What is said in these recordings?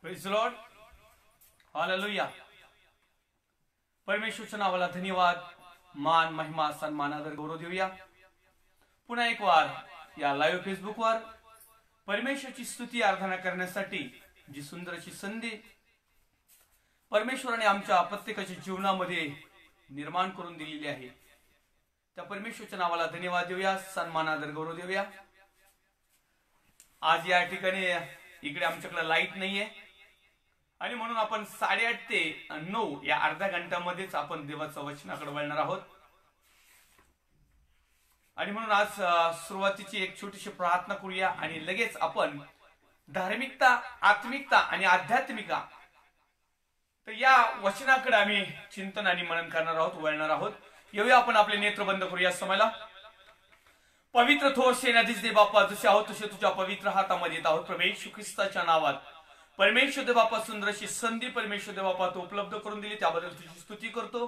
Praise the Lord, hallelujah. परमेश्वरच्या नावाला धन्यवाद, मान, महिमा, सन्मान, आदर, गौरव देऊया। पुन्हा एक वार या लाईव्ह फेसबुकवर परमेश्वराची स्तुती आराधना करण्यासाठी जी सुंदर अशी संधी परमेश्वराने आमच्या प्रत्येकाच्या जीवनामध्ये निर्माण करून दिलेली आहे, त्या परमेश्वरच्या नावाला धन्यवाद देऊया, सन्मान, आदर, गौरव देऊया। आज या ठिकाणी इकडे आमच्याकडे लाईट नाहीये आणि म्हणून आपण 8:30 ते 9 या अर्ध्या घंट्यामध्येच आपण देवाच्या वचनाकडे वळणार आहोत। आणि म्हणून आज सुरुवातीची एक छोटीशी प्रार्थना करूया आणि लगेच आपण धार्मिकता, आत्मिकता आणि आध्यात्मिका तर या वचनाकडे आम्ही चिंतन आणि मनन करणार आहोत, वळणार आहोत। येऊया आपण आपले नेत्र बंद करूया समयला। पवित्र थोर सेनाधीश देव बाप्पा, जसे आहोत तसे तुझ्या पवित्र हातामध्ये येत आहोत प्रभू येशू ख्रिस्ताच्या नावात। परमेश्वर देव बाप्पा, सुंदर अशी संधी परमेश्वर देव बाप्पा तू उपलब्ध करून दिली, त्याबद्दल तुझी स्तुती करतो।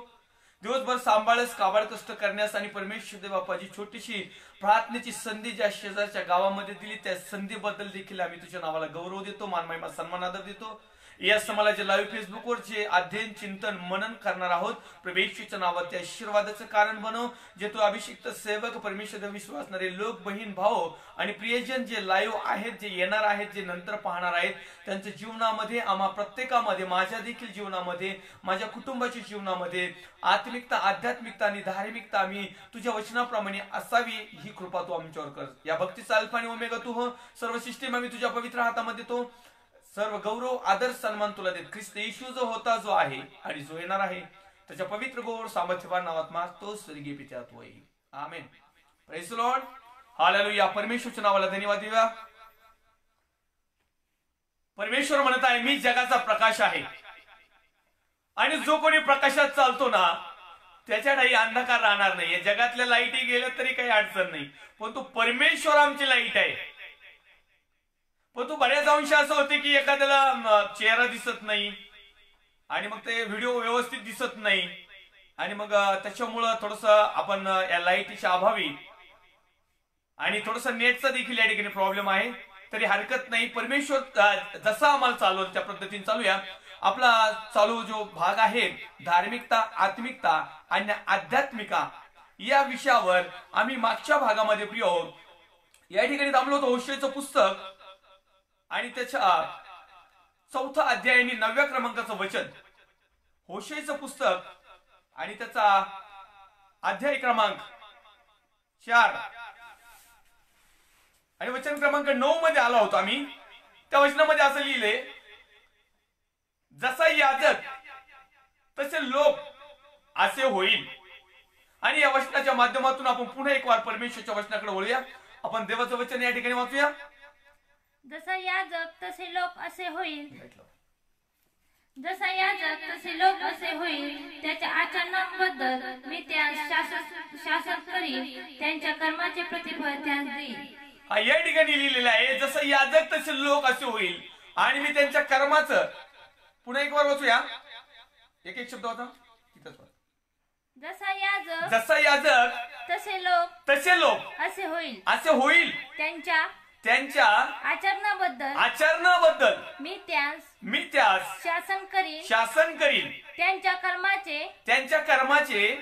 दिवसभर सांभाळस, काबाड कष्ट करण्यास आणि परमेश्वर देव बाप्पाची छोटीशी प्रार्थनेची संधी ज्या शेजारच्या गावामध्ये दिली, त्या संधीबद्दल देखील आम्ही तुझ्या नावाला गौरव देतो, मान, महिमा, सन्मान, आदर देतो। या समाला जे लाईव्ह फेसबुकवर जे अध्ययन, चिंतन, मनन करणार आहोत प्रभू येशूच्या नावात त्या आशीर्वादाचं कारण बनव। जे तू अभिषिक्त सेवक परमेश्वर विश्वासणारे लोक, बहीण, भाऊ आणि प्रियजन जे लाईव्ह आहेत, जे येणार आहेत, जे नंतर पाहणार आहेत, त्यांच्या जीवनामध्ये, आम्हा प्रत्येकामध्ये, माझ्या देखील जीवनामध्ये, माझ्या कुटुंबाच्या जीवनामध्ये आत्मिकता, आध्यात्मिकता आणि धार्मिकता आम्ही तुझ्या वचनाप्रमाणे असावी ही कृपा तू आमच्यावर कर। या भक्तीचा अल्फा आणि ओमेगा तू हो, सर्व सिस्टीम आम्ही तुझ्या पवित्र हातामध्ये देतो। सर्व गौरव, आदर, सन्मान तुला देत। ख्रिस्त येशू जो होता, जो आहे आणि जो येणार आहे, त्याच्या पवित्र गौरव सामर्थ्यवान नावात मागतो, स्वर्गीय पित्या तू आहे, amen. Praise the Lord, hallelujah. परमेश्वरच्या नावाला धन्यवाद देऊया। परमेश्वर म्हणत आहे, मी जगाचा प्रकाश आहे आणि जो कोणी प्रकाशात चालतो ना त्याच्यातही अंधकार राहणार नाही। या जगातल्या लाईटी गेल्या तरी काही अडचण नाही, पण तो परमेश्वर आमची लाईट आहे। पण तू बऱ्याच अंश असं होते की एखाद्याला चेहरा दिसत नाही आणि मग ते व्हिडिओ व्यवस्थित दिसत नाही आणि मग त्याच्यामुळं थोडस आपण या लाईटीच्या अभावी आणि थोडस नेटचा देखील या ठिकाणी प्रॉब्लेम आहे, तरी हरकत नाही। परमेश्वर जसा आम्हाला चालवल त्या पद्धतीने चालूया। आपला चालू जो भाग आहे धार्मिकता, आत्मिकता आणि आध्यात्मिका या विषयावर आम्ही मागच्या भागामध्ये प्रिय आहोत या ठिकाणी थांबलो होतो। होशेचं पुस्तक आणि त्याच्या 4था अध्याय आणि 9व्या क्रमांकाचं वचन, होशेचं पुस्तक आणि त्याचा अध्याय क्रमांक 4 आणि वचन क्रमांक 9 मध्ये आला होता आम्ही। त्या वचनामध्ये असं लिहिले, जसा याजक तसे लोक असे होईल। आणि या वचनाच्या माध्यमातून आपण पुन्हा एक वार परमेश्वरच्या वचनाकडे वळूया। आपण देवाचं वचन या ठिकाणी वाचूया। जसा याजक तसे लोक असे होईल, जसा याजक तसे लोक असे होईल, त्याच्या आचरणाबद्दल मी त्यास शासन करीन, त्यांच्या कर्माचे प्रतिफळ त्यास देईन। या ठिकाणी लिहिलेलं आहे, जसं याजक तसे लोक असे होईल आणि मी त्यांच्या कर्माचं, पुन्हा एक वार वाचूया, एक शब्द होता तिथंच, जसा याजक तसे लोक असे होईल, त्यांच्या आचरणाबद्दल मी त्यास शासन करीन, त्यांच्या कर्माचे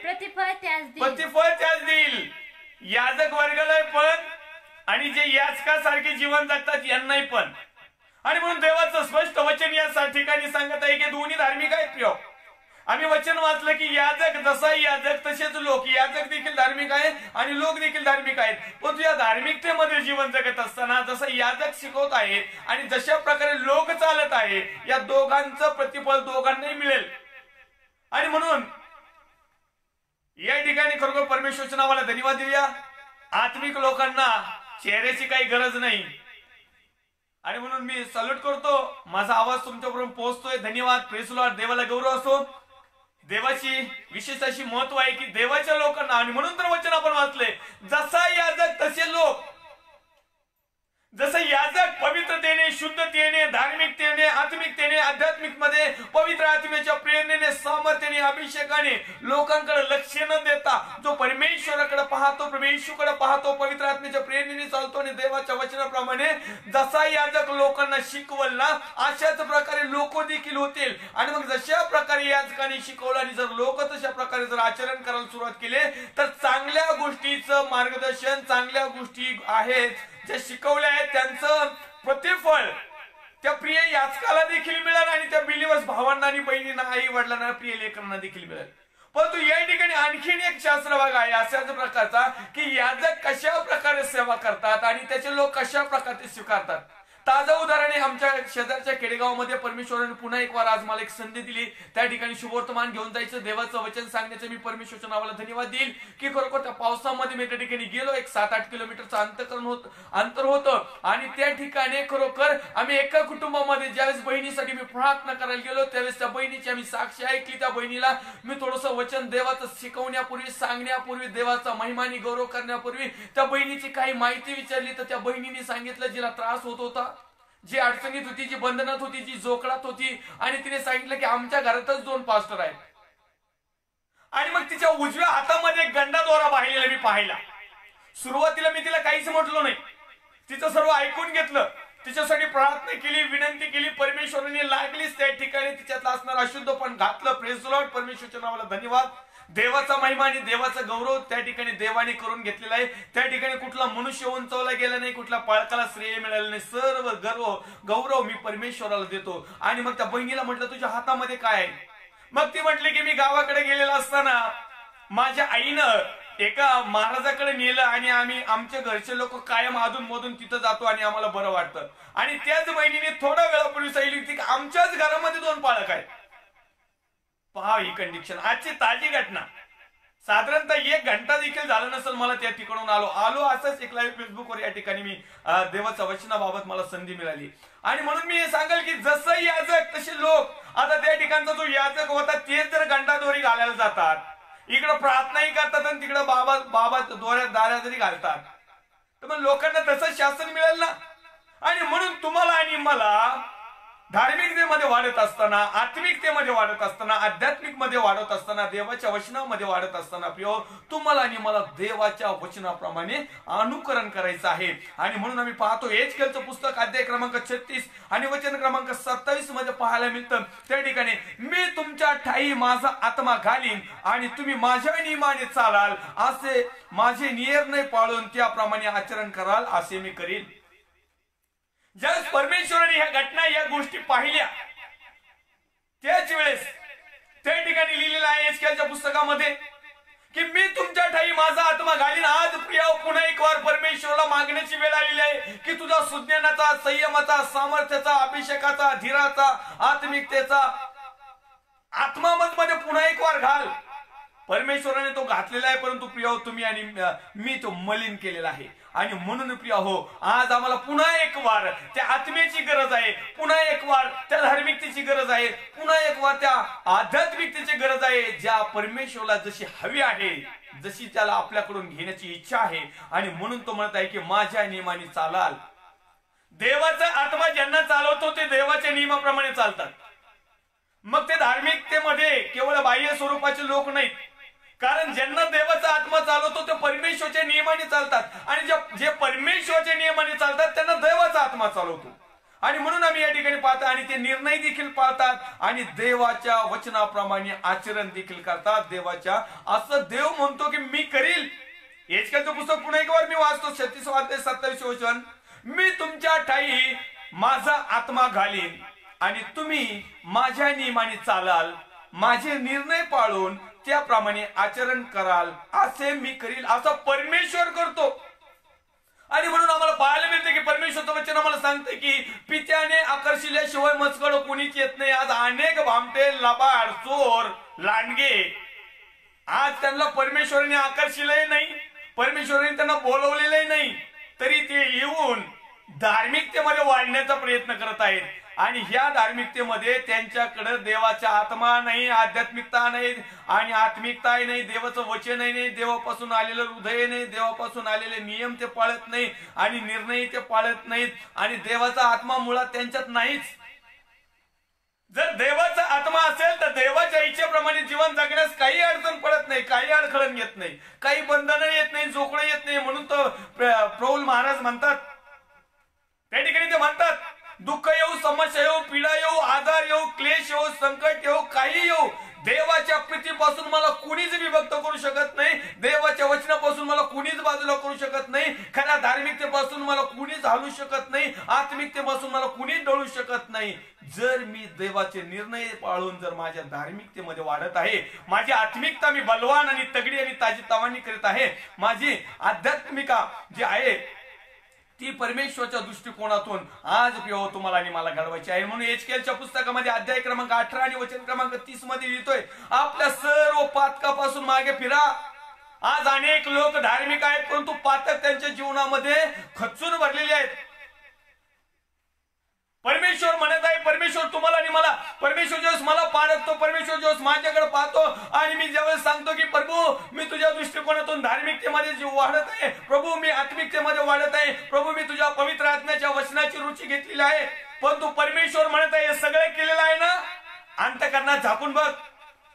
प्रतिफळ त्यास देईल। याजक वर्गाला पण आणि जे याजकासारखे जीवन जगतात यांनाही पण। आणि म्हणून देवाचं स्पष्ट वचन या ठिकाणी सांगत आहे की दोन्ही धार्मिक आहेत प्रिय। आम्ही वचन वाचलं की याजक जसा याजक तसेच लोक, याजक देखील धार्मिक आहे आणि लोक देखील धार्मिक आहेत। पण तू या धार्मिकतेमध्ये जीवन जगत असताना जसं याजक शिकवत आहे आणि जशा प्रकारे लोक चालत आहे, या दोघांचं प्रतिफळ दोघांनाही मिळेल। आणि म्हणून या ठिकाणी खरोखर परमेश्वरच्या नावाला धन्यवाद देऊया। आत्मिक लोकांना चेहऱ्याची काही गरज नाही आणि म्हणून मी सल्यूट करतो। माझा आवाज तुमच्यापर्यंत पोहोचतोय, धन्यवाद। प्रेज द लॉर्ड, देवाला गौरव असो। देवाची विशेष अशी महत्व आहे की देवाच्या लोकांना, आणि म्हणून तर वचन आपण वाचले, जसा याजक तसे लोक। जसं याजक पवित्रतेने, शुद्धतेने, धार्मिकतेने, आत्मिकतेने, आध्यात्मिक मध्ये पवित्र आत्म्याच्या प्रेरणेने सामर्थ्याने अभिषेकाने लोकांकडे लक्ष न देता जो परमेश्वराकडे पाहतो, प्रभू येशूकडे पाहतो, पवित्र आत्म्याच्या प्रेरणेने चालतो आणि देवाच्या वचनाप्रमाणे जसा याजक लोकांना शिकवल ना अशाच प्रकारे लोक देखील होतील. आणि मग जशा प्रकारे याजकाने शिकवलं आणि जर लोक तशा प्रकारे जर आचरण करायला सुरुवात केले तर चांगल्या गोष्टीचं मार्गदर्शन, चांगल्या गोष्टी आहेत ज्या शिकवल्या आहेत त्यांचं प्रतिफळ त्या प्रिय याचकाला देखील मिळेल आणि त्या बिलीवर्स भावांना आणि बहिणींना, आई वडिलांना, प्रिय लेकरांना देखील मिळेल. परंतु या ठिकाणी आणखीन एक शास्त्र भाग आहे अशाच प्रकारचा की याजक कशा प्रकारे सेवा करतात आणि त्याचे लोक कशा प्रकारे स्वीकारतात. ताजं उदाहरण आहे आमच्या शेजारच्या खेडेगावामध्ये परमेश्वराने पुन्हा एक वार आज मला एक संधी दिली. त्या ठिकाणी शुभवर्तमान घेऊन जायचं, देवाचं वचन सांगण्याचं. मी परमेश्वरच्या नावाला धन्यवाद देईल की खरोखर त्या पावसामध्ये मी त्या ठिकाणी गेलो. एक 7-8 किलोमीटरचं अंतर होतं आणि त्या ठिकाणी खरोखर आम्ही एका कुटुंबामध्ये ज्यावेळेस बहिणीसाठी मी प्रार्थना करायला गेलो त्यावेळेस त्या बहिणीची आम्ही साक्षी ऐकली. त्या बहिणीला मी थोडंसं वचन देवाचं शिकवण्यापूर्वी, सांगण्यापूर्वी, देवाचा महिमानी गौरव करण्यापूर्वी त्या बहिणीची काही माहिती विचारली तर त्या बहिणीने सांगितलं जिला त्रास होत होता, जी अडचणीत होती, जी बंधनात होती, जी जोखडात होती. आणि तिने सांगितलं की आमच्या घरातच 2 पास्टर आहेत. आणि मग तिच्या उजव्या हातामध्ये एक गंडा दोरा बाहेरला मी पाहिला. सुरुवातीला मी तिला काहीच म्हटलो नाही, तिचं सर्व ऐकून घेतलं, तिच्यासाठी प्रार्थना केली, विनंती केली. परमेश्वराने लागलीच त्या ठिकाणी तिच्यातलं असणार अशुद्ध पण घातलं. प्रेज द लॉर्ड, परमेश्वरच्या नावाला धन्यवाद. देवाचा महिमा आणि देवाचा गौरव त्या ठिकाणी देवाने करून घेतलेला आहे. त्या ठिकाणी कुठला मनुष्य उंचवला गेला नाही, कुठल्या पाळकाला श्रेय मिळालं नाही. सर्व गौरव मी परमेश्वराला देतो. आणि मग त्या बहिणीला म्हटलं तुझ्या हातामध्ये काय आहे? मग ती म्हटली की मी गावाकडे गेलेला असताना माझ्या आईनं एका महाराजाकडे नेलं आणि आम्ही आमच्या घरचे लोक कायम अधून मधून तिथं जातो आणि आम्हाला बरं वाटतं. आणि त्याच बहिणीने थोड्या वेळापूर्वी सांगितली होती की आमच्याच घरामध्ये 2 पाळक आहेत. पहा ही कंडिशन, आजची ताजी घटना. साधारणतः 1 घंटा देखील झाला नसेल मला त्या ठिकाणून आलो असंच एक लाईव्ह फेसबुकवर या ठिकाणी मी देवाच्या वचनाबाबत मला संधी मिळाली. आणि म्हणून मी हे सांगेल की जसं याजक तसे लोक. आता त्या ठिकाणचा जो याजक होता तेच जर गंडादोरी घालायला जातात, इकडं प्रार्थनाही करतात आणि तिकडं बाबा दोऱ्यात दाऱ्या जरी घालतात, तर मग लोकांना तसं शासन मिळेल ना. आणि म्हणून तुम्हाला आणि मला धार्मिकतेमध्ये वाढत असताना, आत्मिकतेमध्ये वाढत असताना, आध्यात्मिक मध्ये वाढत असताना, देवाच्या वचनामध्ये वाढत असताना प्रिय तुम्हाला आणि मला देवाच्या वचनाप्रमाणे अनुकरण करायचं आहे. आणि म्हणून आम्ही पाहतो एचकेलचं पुस्तक अध्याय क्रमांक 36 आणि वचन क्रमांक 27 मध्ये पाहायला मिळतं. त्या ठिकाणी मी तुमच्या ठाई माझा आत्मा घालीन आणि तुम्ही माझ्या नियमाने चालाल, असे माझे निर्णय पाळून त्याप्रमाणे आचरण कराल, असे मी करीन. ज्यावेळेस परमेश्वराने ह्या घटना, या गोष्टी पाहिल्या त्याच वेळेस त्या ठिकाणी लिहिलेलं आहे एचकेलच्या पुस्तकामध्ये की मी तुमच्या ठाई माझा आत्मा घालीन. आज प्रिय पुन्हा एक वार परमेश्वराला मागण्याची वेळ आलेली आहे की तुझा सुज्ञानाचा, संयमाचा, सामर्थ्याचा, अभिषेकाचा, धीराचा, आत्मिकतेचा आत्मा मध्ये पुन्हा एक वार घाल. परमेश्वराने तो घातलेला आहे, परंतु प्रिय तुम्ही आणि मी तो मलिन केलेला आहे. आणि म्हणून प्रिय हो आज आम्हाला पुन्हा एक वार त्या आत्मेची गरज आहे, पुन्हा एक वार त्या धार्मिकतेची गरज आहे, पुन्हा एक वार त्या आध्यात्मिकतेची गरज आहे, ज्या परमेश्वराला जशी हवी आहे, जशी त्याला आपल्याकडून घेण्याची इच्छा आहे. आणि म्हणून तो म्हणत आहे की माझ्या नियमाने चालाल. देवाचा आत्मा ज्यांना चालवतो ते देवाच्या नियमाप्रमाणे चालतात. मग ते धार्मिकतेमध्ये केवळ बाह्य स्वरूपाचे लोक नाहीत, कारण ज्यांना देवाचा आत्मा चालवतो ते परमेश्वरच्या नियमाने चालतात. आणि जे परमेश्वरच्या नियमाने चालतात त्यांना देवाचा आत्मा चालवतो. आणि म्हणून आम्ही या ठिकाणी पाहतो आणि ते निर्णय देखील पाळतात आणि देवाच्या वचनाप्रमाणे आचरण देखील करतात. देवाच्या असं देव म्हणतो की मी करील. एचकेलचं पुस्तक पुन्हा एक वार मी वाचतो 36 अध्याय 27 वचन, मी तुमच्या ठाई माझा आत्मा घालीन आणि तुम्ही माझ्या नियमाने चालाल, माझे निर्णय पाळून त्याप्रमाणे आचरण कराल, असे मी करील, असं परमेश्वर करतो. आणि म्हणून आम्हाला पाहायला मिळते की परमेश्वरचं वचन आम्हाला सांगते की पित्याने आकर्षिल्याशिवाय मजकड कोणीच येत नाही. आज अनेक भामटे, लबाड, चोर, लांडगे आज त्यांना परमेश्वराने आकर्षिलंही नाही, परमेश्वराने त्यांना बोलवलेलंही नाही, तरी ते येऊन धार्मिकतेमध्ये वाढण्याचा प्रयत्न करत आहेत. आणि ह्या धार्मिकतेमध्ये त्यांच्याकडे देवाचा आत्मा नाही, आध्यात्मिकता नाही आणि आत्मिकता नाही, देवाचं वचन नाही, देवापासून आलेलं हृदय नाही, देवापासून आलेले नियम ते पाळत नाही आणि निर्णय ते पाळत नाहीत आणि देवाचा आत्मा मुळात त्यांच्यात नाहीच. जर देवाचा आत्मा असेल तर देवाच्या इच्छेप्रमाणे जीवन जगण्यास काही अडचण पडत नाही, काही अडखळण येत नाही, काही बंधनं येत नाही, जोखडं येत नाही. म्हणून तर प्रौल महाराज म्हणतात, त्या ठिकाणी ते म्हणतात, दुःख येऊ, समस्या येऊ, पीडा येऊ, आजार येऊ, क्लेश येऊ, संकट येऊ, काही येऊ, देवाच्या प्रीतीपासून मला कुणीच विभक्त करू शकत नाही, देवाच्या वचनापासून मला कुणीच बाजूला करू शकत नाही, खऱ्या धार्मिकतेपासून मला कुणीच हलू शकत नाही, आत्मिकतेपासून मला कुणीच डळू शकत नाही. जर मी देवाचे निर्णय पाळून जर माझ्या धार्मिकतेमध्ये वाढत आहे, माझी आत्मिकता मी बलवान आणि तगडी आणि ताजीतवानी करीत आहे, माझी आध्यात्मिका जी आहे ती परमेश्वराच्या दृष्टिकोनातून आज तुम्हाला आणि मला घडवायची आहे. म्हणून एचकेलच्या पुस्तकामध्ये अध्याय क्रमांक 18 आणि वचन क्रमांक 30 मध्ये लिहितोय, आपल्या सर्व पातकापासून मागे फिरा. आज अनेक लोक धार्मिक आहेत, परंतु पातक त्यांच्या जीवनामध्ये खचून भरलेले आहेत. परमेश्वर म्हणत आहे, परमेश्वर तुम्हाला आणि मला, परमेश्वर ज्यावेळेस मला पारखतो, परमेश्वर ज्यावेळेस माझ्याकडे पाहतो आणि मी ज्यावेळेस सांगतो की प्रभू मी तुझ्या दृष्टिकोनातून धार्मिकतेमध्ये जीव वाढत आहे, प्रभू मी आत्मिकतेमध्ये वाढत आहे, प्रभू मी तुझ्या पवित्र आत्म्याच्या वचनाची रुची घेतलेली आहे. परंतु परमेश्वर म्हणत आहे, हे सगळं केलेलं आहे ना, अंतःकरणात झाकून बघ,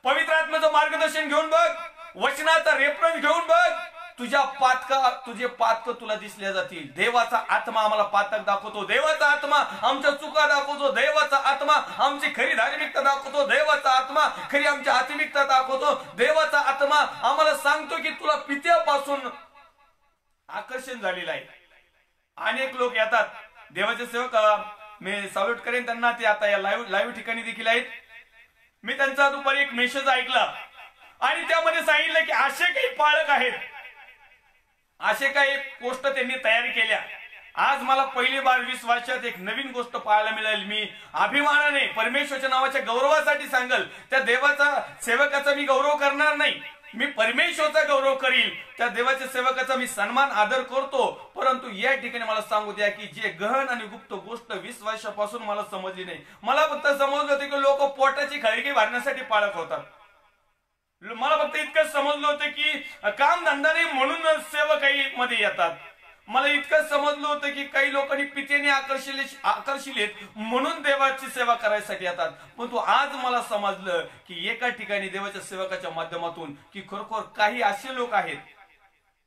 पवित्र आत्म्याचं मार्गदर्शन घेऊन बघ, वचनाचा रेफरन्स घेऊन बघ, तुझे पातक तुला दिसल्या जातील. देवाचा आत्मा आम्हाला पातक दाखवतो, देवाचा आत्मा आमच्या चुका दाखवतो, देवाचा आत्मा आमची खरी धार्मिकता दाखवतो, देवाचा आत्मा खरी आमची आत्मिकता दाखवतो, देवाचा आत्मा आम्हाला सांगतो की तुला पित्यापासून आकर्षण झालेलं आहे. अनेक लोक येतात, देवाचे सेवक मी सॅल्यूट करेन त्यांना, ते आता या लाईव्ह ठिकाणी देखील आहेत. मी त्यांचा दुपारी एक मेसेज ऐकला आणि त्यामध्ये सांगितलं की असे काही पाळक आहेत, असे काही गोष्ट त्यांनी तयारी केल्या. आज मला पहिली बार 20 वर्षात एक नवीन गोष्ट पाहायला मिळेल. मी अभिमानाने परमेश्वराच्या नावाच्या गौरवासाठी सांगल, त्या देवाचा सेवकाचा मी गौरव करणार नाही, मी परमेश्वराचा गौरव करील, त्या देवाच्या सेवकाचा मी सन्मान आदर करतो. परंतु या ठिकाणी मला सांगू द्या की जे गहन आणि गुप्त गोष्ट 20 वर्षापासून मला समजली नाही. मला फक्त समजलं होतं की लोक पोटाची खळगी भरण्यासाठी पाळक होतात. मला फक्त इतकंच समजलं होतं की काम धंदा नाही म्हणून सेवकाई मध्ये येतात. मला इतकंच समजलं होतं की काही लोकांनी पितेने आकर्षिलेत म्हणून देवाची सेवा करायसाठी येतात. परंतु आज मला समजलं की एका ठिकाणी देवाच्या सेवकाच्या माध्यमातून की खरोखर काही असे लोक आहेत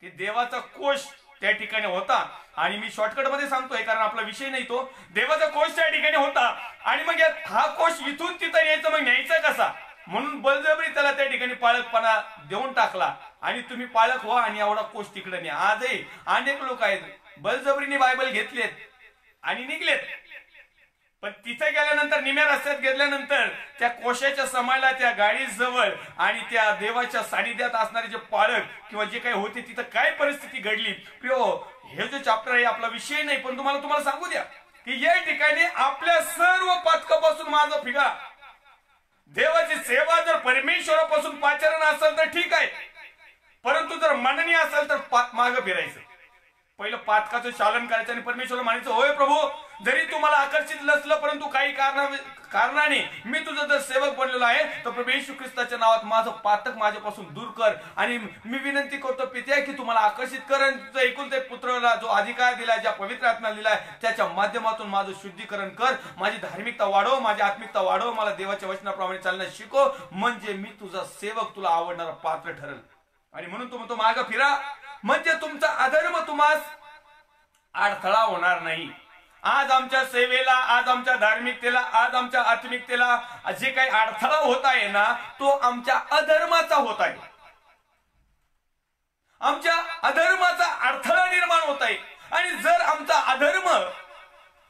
की देवाचा कोश त्या ठिकाणी होता. आणि मी शॉर्टकट मध्ये सांगतोय कारण आपला विषय नाही तो, देवाचा कोश त्या ठिकाणी होता आणि मग हा कोश इथून तिथं न्यायचा, मग न्यायचा कसा, म्हणून बळजबरी त्याला त्या ठिकाणी पाळकपणा देऊन टाकला आणि तुम्ही पाळक व्हा आणि एवढा कोश तिकडे न्या. आजही अनेक लोक आहेत बळजबरीने बायबल घेतलेत आणि निघलेत, पण तिथे गेल्यानंतर निम्या रस्त्यात गेल्यानंतर त्या कोशाच्या समायला त्या गाडी जवळ आणि त्या देवाच्या सानिध्यात असणारे जे पाळक किंवा जे काही होते तिथं काय परिस्थिती घडली. प्रियो, हे जो चॅप्टर आहे आपला विषय नाही, पण तुम्हाला सांगू द्या की या ठिकाणी आपल्या सर्व पातकापासून माझा फिगा. देवाची सेवा जर परमेश्वरापासून पाचारण असेल तर ठीक आहे, परंतु जर मननी असेल तर मागं फिरायचं. पहिलं पातकाचं चालन करायचं आणि परमेश्वराला म्हणायचं, होय प्रभू जरी तुम्हाला आकर्षित नसलं परंतु काही कारणाने मी तुझं जर सेवक बनलेलो आहे तर प्रभू येशू ख्रिस्ताच्या नावात माझं पातक माझ्यापासून दूर कर. आणि मी विनंती करतो पित्या की तुम्हाला आकर्षित कर आणि तुझा एकूण ते पुत्राला जो अधिकार दिलाय, ज्या पवित्र आत्मा दिलाय त्याच्या माध्यमातून माझं शुद्धीकरण कर, माझी धार्मिकता वाढव, माझी आत्मिकता वाढव, मला देवाच्या वचनाप्रमाणे चालण्यास शिकव, म्हणजे मी तुझा सेवक तुला आवडणारा पात्र ठरेल. आणि म्हणून तुम्ही तो मागं फिरा, म्हणजे तुमचा अधर्म तुम्हाला अडथळा होणार नाही. आज आमच्या सेवेला, आज आमच्या धार्मिकतेला, आज आमच्या आत्मिकतेला जे काही अडथळा होत आहे ना, तो आमच्या अधर्माचा होत आहे. आमच्या अधर्माचा अडथळा निर्माण होत आहे. आणि जर आमचा अधर्म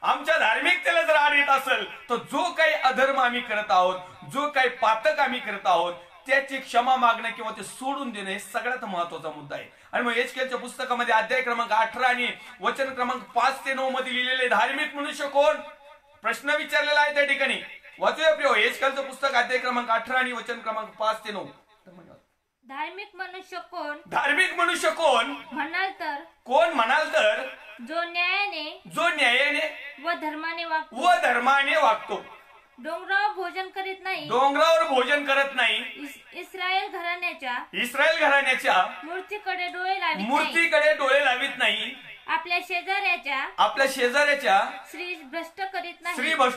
आमच्या धार्मिकतेला जर आड येत असेल तर जो काही अधर्म आम्ही करत आहोत, जो काही पातक आम्ही करत आहोत, त्याची क्षमा मागणं किंवा ते सोडून देणं हे सगळ्यात महत्वाचा मुद्दा आहे. आणि मग एचकेलच्या पुस्तकामध्ये अध्याय क्रमांक 18 आणि वचन क्रमांक 5 ते 9 मध्ये लिहिलेले धार्मिक मनुष्य कोण, प्रश्न विचारलेला आहे त्या ठिकाणी. वाचूया प्रिय, एचकेलचं पुस्तक अध्याय क्रमांक 18 आणि वचन क्रमांक 5 ते 9. धार्मिक मनुष्य कोण, धार्मिक मनुष्य कोण म्हणाल तर, कोण म्हणाल तर जो न्यायाने व धर्माने वागतो, डोंगरावर भोजन करीत नाही, डोंगरावर भोजन करत नाही, इस्रायल घराण्याच्या मूर्तीकडे डोळे लावित नाही, आपल्या शेजाऱ्याच्या स्त्री भ्रष्ट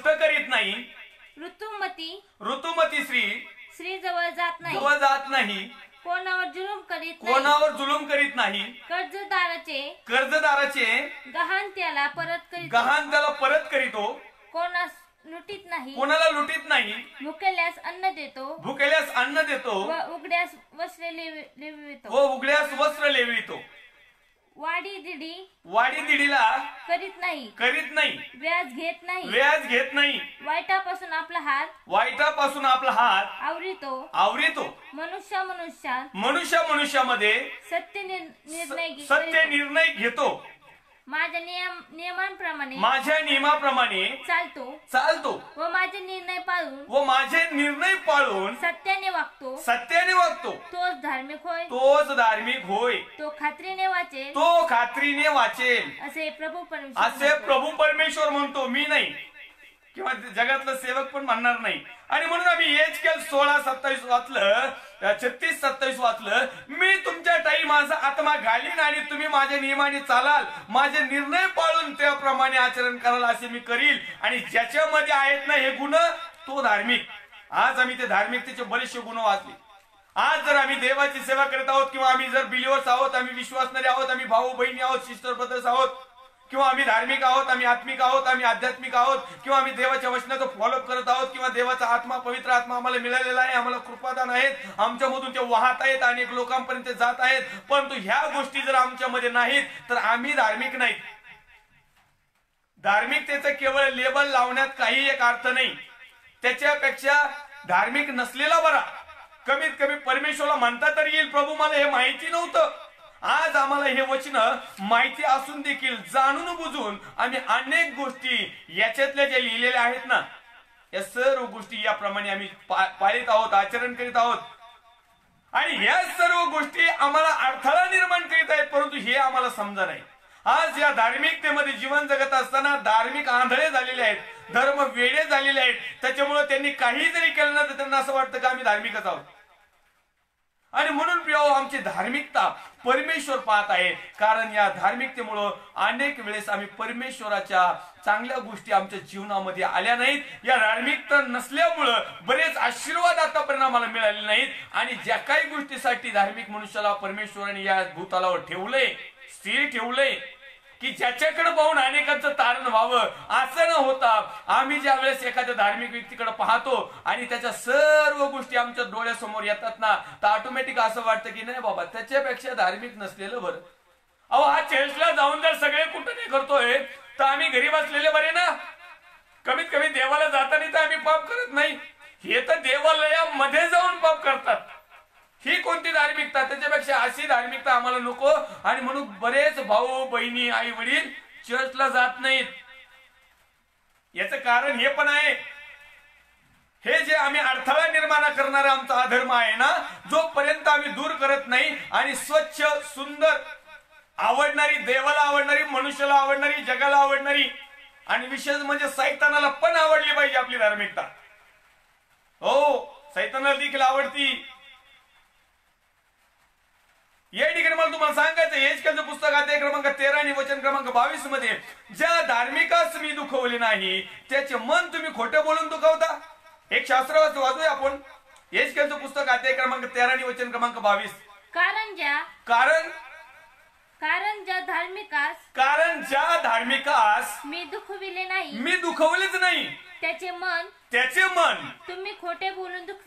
करीत नाही, ऋतुमती स्त्री जवळ जात नाही, कोणावर जुलूम करीत नाही, कर्जदाराचे गहाण त्याला परत करीतो, कोणाला लुटीत नाही, भुकेल्यास अन्न देतो, व उघड्यास वस्त्र लेवितो, वाडी दिडीला करीत नाही, व्याज घेत नाही, वाईटापासून आपला हात आवरितो, मनुष्यामध्ये सत्य निर्णय घेतो, माझ्या नियमांप्रमाणे चालतो, व माझे निर्णय पाळून सत्याने वागतो, तोच धार्मिक होय, तो खात्रीने वाचेल, असे प्रभू परमेश्वर म्हणतो, मी नाही, किंवा जगातलं सेवक पण म्हणणार नाही. आणि म्हणून आम्ही एचकेल 16:27 वाचलं, 36-27 वाचलं, मी तुमच्या ठायी माझा आत्मा घालीन आणि तुम्ही माझ्या नियमाने चालाल, माझे निर्णय पाळून त्याप्रमाणे आचरण कराल, असे मी करील. आणि ज्याच्यामध्ये आहेत ना हे गुण, तो धार्मिक. आज आम्ही ते धार्मिकतेचे बरेचसे गुण वाचले. आज जर आम्ही देवाची सेवा करत आहोत, किंवा आम्ही जर बिलिव्हर्स आहोत, आम्ही विश्वासणारे आहोत, आम्ही भाऊ बहिणी आहोत, सिस्टर ब्रदर्स आहोत, किंवा आम्ही धार्मिक आहोत, आम्ही आत्मिक आहोत, आम्ही आध्यात्मिक आहोत, किंवा आम्ही देवाच्या वचनाचं फॉलोअप करत आहोत, किंवा देवाचा आत्मा, पवित्र आत्मा आम्हाला मिळालेला आहे, आम्हाला कृपादान आहेत, आमच्यामधून ते वाहत आहेत, अनेक लोकांपर्यंत जात आहेत. परंतु ह्या गोष्टी जर आमच्यामध्ये नाहीत तर आम्ही धार्मिक नाहीत. धार्मिकतेचं केवळ लेबल लावण्यात काही एक अर्थ नाही. त्याच्यापेक्षा धार्मिक नसलेला बरा. कमीत कमी परमेश्वरला म्हणता तरी येईल, प्रभू मला हे माहिती नव्हतं. आज आम्हाला हे वचन माहिती असून देखील जाणून बुजून आम्ही अनेक गोष्टी याच्यातल्या ज्या लिहिलेल्या आहेत ना, या सर्व गोष्टी याप्रमाणे आम्ही पाळीत आहोत, आचरण करीत आहोत. आणि या सर्व गोष्टी आम्हाला अडथळा निर्माण करीत आहेत, परंतु हे आम्हाला समजा नाही. आज या धार्मिकतेमध्ये जीवन जगत असताना धार्मिक आंधळे झालेले आहेत, धर्म वेडे झालेले आहेत. त्याच्यामुळे त्यांनी काही जरी केलं ना तर त्यांना असं वाटतं की आम्ही धार्मिकच आहोत. आणि म्हणून प्रिय, आमची धार्मिकता परमेश्वर पाहत आहे, कारण या धार्मिकतेमुळं अनेक वेळेस आम्ही परमेश्वराच्या चांगल्या गोष्टी आमच्या जीवनामध्ये आल्या नाहीत. या धार्मिकता नसल्यामुळं बरेच आशीर्वाद आतापर्यंत आम्हाला मिळाले नाहीत. आणि ज्या काही गोष्टीसाठी धार्मिक मनुष्याला परमेश्वराने या भूतलावर ठेवलंय, स्थिर ठेवलंय, की ज्याच्याकडे पाहून अनेकांचं तारण व्हावं, असं न होता आम्ही ज्या वेळेस एखाद्या धार्मिक व्यक्तीकडे पाहतो आणि त्याच्या सर्व गोष्टी आमच्या डोळ्यासमोर येतात ना, तर ऑटोमॅटिक असं वाटतं की नाही बाबा, त्याच्यापेक्षा धार्मिक नसलेलं बरं. अहो, हा चर्चला जाऊन जर सगळे कुठं नाही करतोय तर आम्ही घरी बसलेले बरे ना. कमीत कमी देवाला जाताना तर आम्ही पाप करत नाही. हे तर देवालयामध्ये जाऊन पाप करतात. ही कोणती धार्मिकता? त्याच्यापेक्षा अशी धार्मिकता आम्हाला नको. आणि म्हणून बरेच भाऊ बहिणी, आई वडील चर्चला जात नाहीत. याचं कारण हे पण आहे, हे जे आम्ही अडथळा निर्माण करणारा आमचा अधर्म आहे ना, जोपर्यंत आम्ही दूर करत नाही आणि स्वच्छ, सुंदर, आवडणारी, देवाला आवडणारी, मनुष्याला आवडणारी, जगाला आवडणारी, आणि विशेष म्हणजे सैतानाला पण आवडली पाहिजे आपली धार्मिकता. हो, सैतानाला देखील आवडती. या ठिकाणी मला तुम्हाला सांगायचं, एचकेलचं पुस्तक अध्याय क्रमांक 13 आणि वचन क्रमांक 22 मध्ये, ज्या धार्मिकास मी दुखवले नाही त्याचे मन तुम्ही खोटे बोलून दुखवता. एक शास्त्र वाचूया आपण. एचकेलचं पुस्तक अध्याय क्रमांक 13 आणि वचन क्रमांक 22. कारण ज्या धार्मिकास मी दुखविले नाही, मी दुखवलेच नाही, त्याचे मन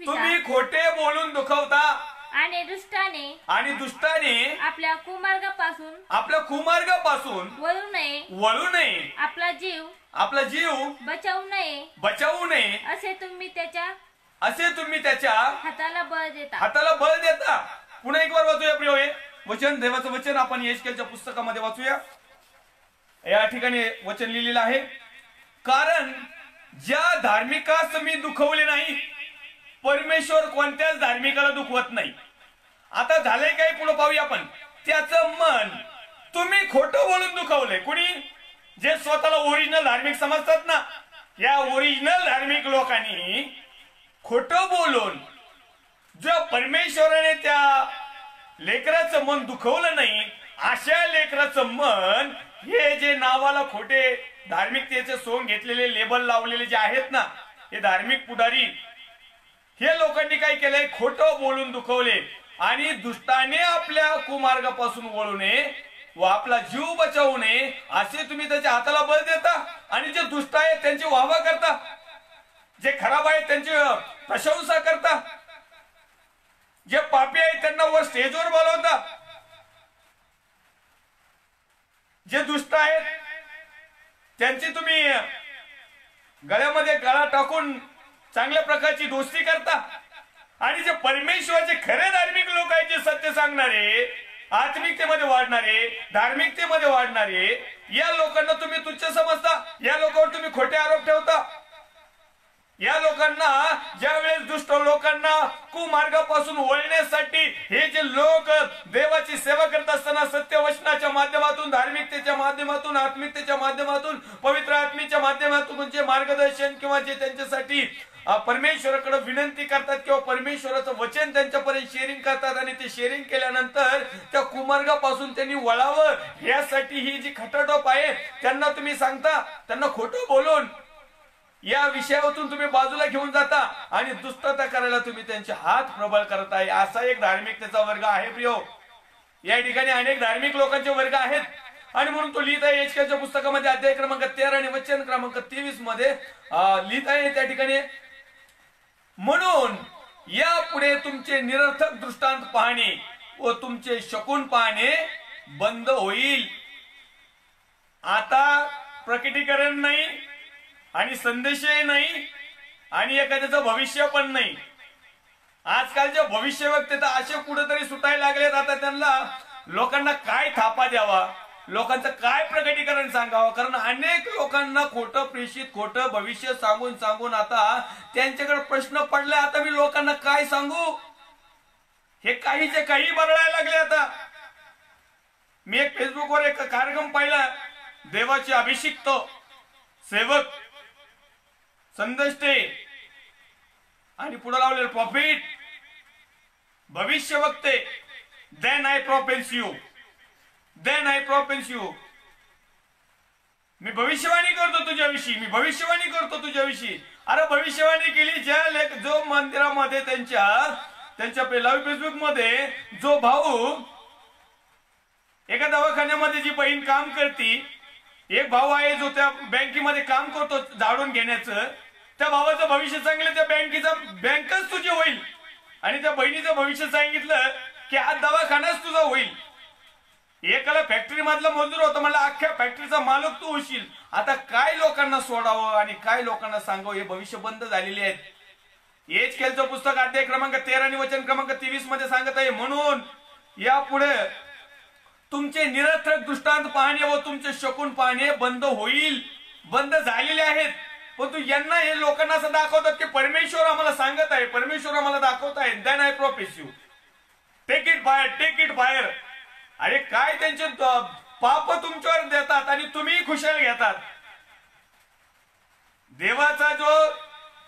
तुम्ही खोटे बोलून दुखवता. आणि दुष्टाने आपल्या कुमार्गापासून वळू नये, आपला जीव बचावू नये, असे तुम्ही त्याच्या हाताला बळ देता. पुन्हा एक बार वाचूया प्रिय वचन, देवाचं वचन आपण एचकेलच्या पुस्तकामध्ये वाचूया. या ठिकाणी वचन लिहिलेलं आहे, कारण ज्या धार्मिकास मी दुखवले नाही. परमेश्वर कोणत्याच धार्मिकाला दुखवत नाही. आता झालंय काय, पुढे पाहूया आपण. त्याचं मन तुम्ही खोटं बोलून दुखवलंय. कुणी? जे स्वतःला ओरिजिनल धार्मिक समजतात ना, या ओरिजिनल धार्मिक लोकांनी खोटं बोलून जो परमेश्वराने त्या लेकराचं मन दुखवलं नाही, अशा लेकराचं मन, हे जे नावाला खोटे धार्मिकतेचे सोंग घेतलेले, लेबल लावलेले जे आहेत ना, हे धार्मिक पुढारी हे लोकांनी काय केलंय, खोटं बोलून दुखवले आणि दुष्टाने आपल्या कुमार्गापासून वळू नये व आपला जीव बचावू नये असे तुम्ही त्याच्या हाताला बळ देता आणि जे दुष्ट आहेत त्यांची वाहवा करता, जे खराब आहेत त्यांची प्रशंसा करता, जे पापी आहेत त्यांना वर स्टेजवर बोलवता, जे दुष्ट आहेत त्यांची तुम्ही गळ्यामध्ये गळा टाकून चांगल्या प्रकारची दोस्ती करता आणि जे परमेश्वराचे खरे धार्मिक लोक आहेत, जे सत्य सांगणारे, आत्मिकतेमध्ये वाढणारे, धार्मिकतेमध्ये वाढणारे, या लोकांना तुम्ही तुच्छ समजता, या लोकांवर तुम्ही खोटे आरोप ठेवता. या लोकांना ज्या वेळेस दुष्ट लोकांना कुमार्गापासून वळण्यासाठी हे जे लोक देवाची सेवा करत असताना सत्य वचनाच्या माध्यमातून, धार्मिकतेच्या माध्यमातून, आत्मिकतेच्या माध्यमातून, पवित्र आत्मेच्या माध्यमातून जे मार्गदर्शन किंवा जे त्यांच्यासाठी परमेश्वराकडे विनंती करतात किंवा परमेश्वराचं वचन त्यांच्यापर्यंत शेअरिंग करतात आणि ते शेअरिंग केल्यानंतर त्या कुमार्गापासून त्यांनी वळावं यासाठी ही जी खटाटोप आहे त्यांना तुम्ही सांगता, त्यांना खोटं बोलून या विषयावरून तुम्ही बाजूला घेऊन जाता आणि दुष्टता करायला तुम्ही त्यांचे हात प्रबळ करत आहे. असा एक धार्मिकतेचा वर्ग आहे प्रियो. या ठिकाणी अनेक धार्मिक लोकांचे वर्ग आहेत आणि म्हणून तो लिहित आहे एचकेलच्या पुस्तकामध्ये अध्याय क्रमांक 13 आणि वचन क्रमांक 23 मध्ये लिहित आहे त्या ठिकाणी, म्हणून यापुढे तुमचे निरर्थक दृष्टांत पाहणे व तुमचे शकुन पाहणे बंद होईल. आता प्रकटीकरण नाही आणि संदेशही नाही आणि एखाद्याचं भविष्य पण नाही. आजकालचे भविष्यवक्ते तर असे कुठेतरी सुटायला लागलेत. आता त्यांना लोकांना काय थापा द्यावा, लोकांचं काय प्रकटीकरण सांगावं, कारण अनेक लोकांना खोटं प्रेषित, खोटं भविष्य सांगून सांगून आता त्यांच्याकडे प्रश्न पडले, आता मी लोकांना काय सांगू, हे काहीचे काही बदलायला लागले. आता मी एक फेसबुकवर एक कार्यक्रम पाहिला, देवाचे अभिषिक्त सेवक, संदेष्टे आणि पुढे लावलेले प्रॉफिट, भविष्यवक्ते, then I profess you, then I profess you, मी भविष्यवाणी करतो तुझ्याविषयी, मी भविष्यवाणी करतो तुझ्याविषयी. अरे भविष्यवाणी केली ज्या जो मंदिरामध्ये त्यांच्या लाईव्ह फेसबुक मध्ये जो भाऊ एका दवाखान्यामध्ये जी बहीण काम करती, एक भाऊ आहे जो त्या बँकेमध्ये काम करतो झाडून घेण्याचं, त्या भावाचं भविष्य सांगितलं त्या बँकच तुझी होईल आणि त्या बहिणीचं भविष्य सांगितलं की हा दवाखानाच तुझा होईल. एकाला फॅक्टरी मधला मजूर होता, मला अख्ख्या फॅक्टरीचा मालक तू होशील. आता काय लोकांना सोडावं आणि काय लोकांना सांगावं, हे भविष्य बंद झालेले आहेत. एचकेलचं पुस्तक अध्याय क्रमांक 13 आणि वचन क्रमांक 23 मध्ये सांगत आहे, म्हणून यापुढे तुमचे निरर्थक दृष्टांत पाहणे व तुमचे शकुन पाहणे बंद होईल, बंद झालेले आहेत. पण तू यांना हे लोकांना असं दाखवतात की परमेश्वर आम्हाला सांगत आहे, परमेश्वर आम्हाला दाखवत आहे, then I profess you, take it बाहेर, टेक इट बाहेर. अरे काय त्यांचे पाप तुमच्यावर देतात आणि तुम्ही खुशाल घेतात. देवाचा जो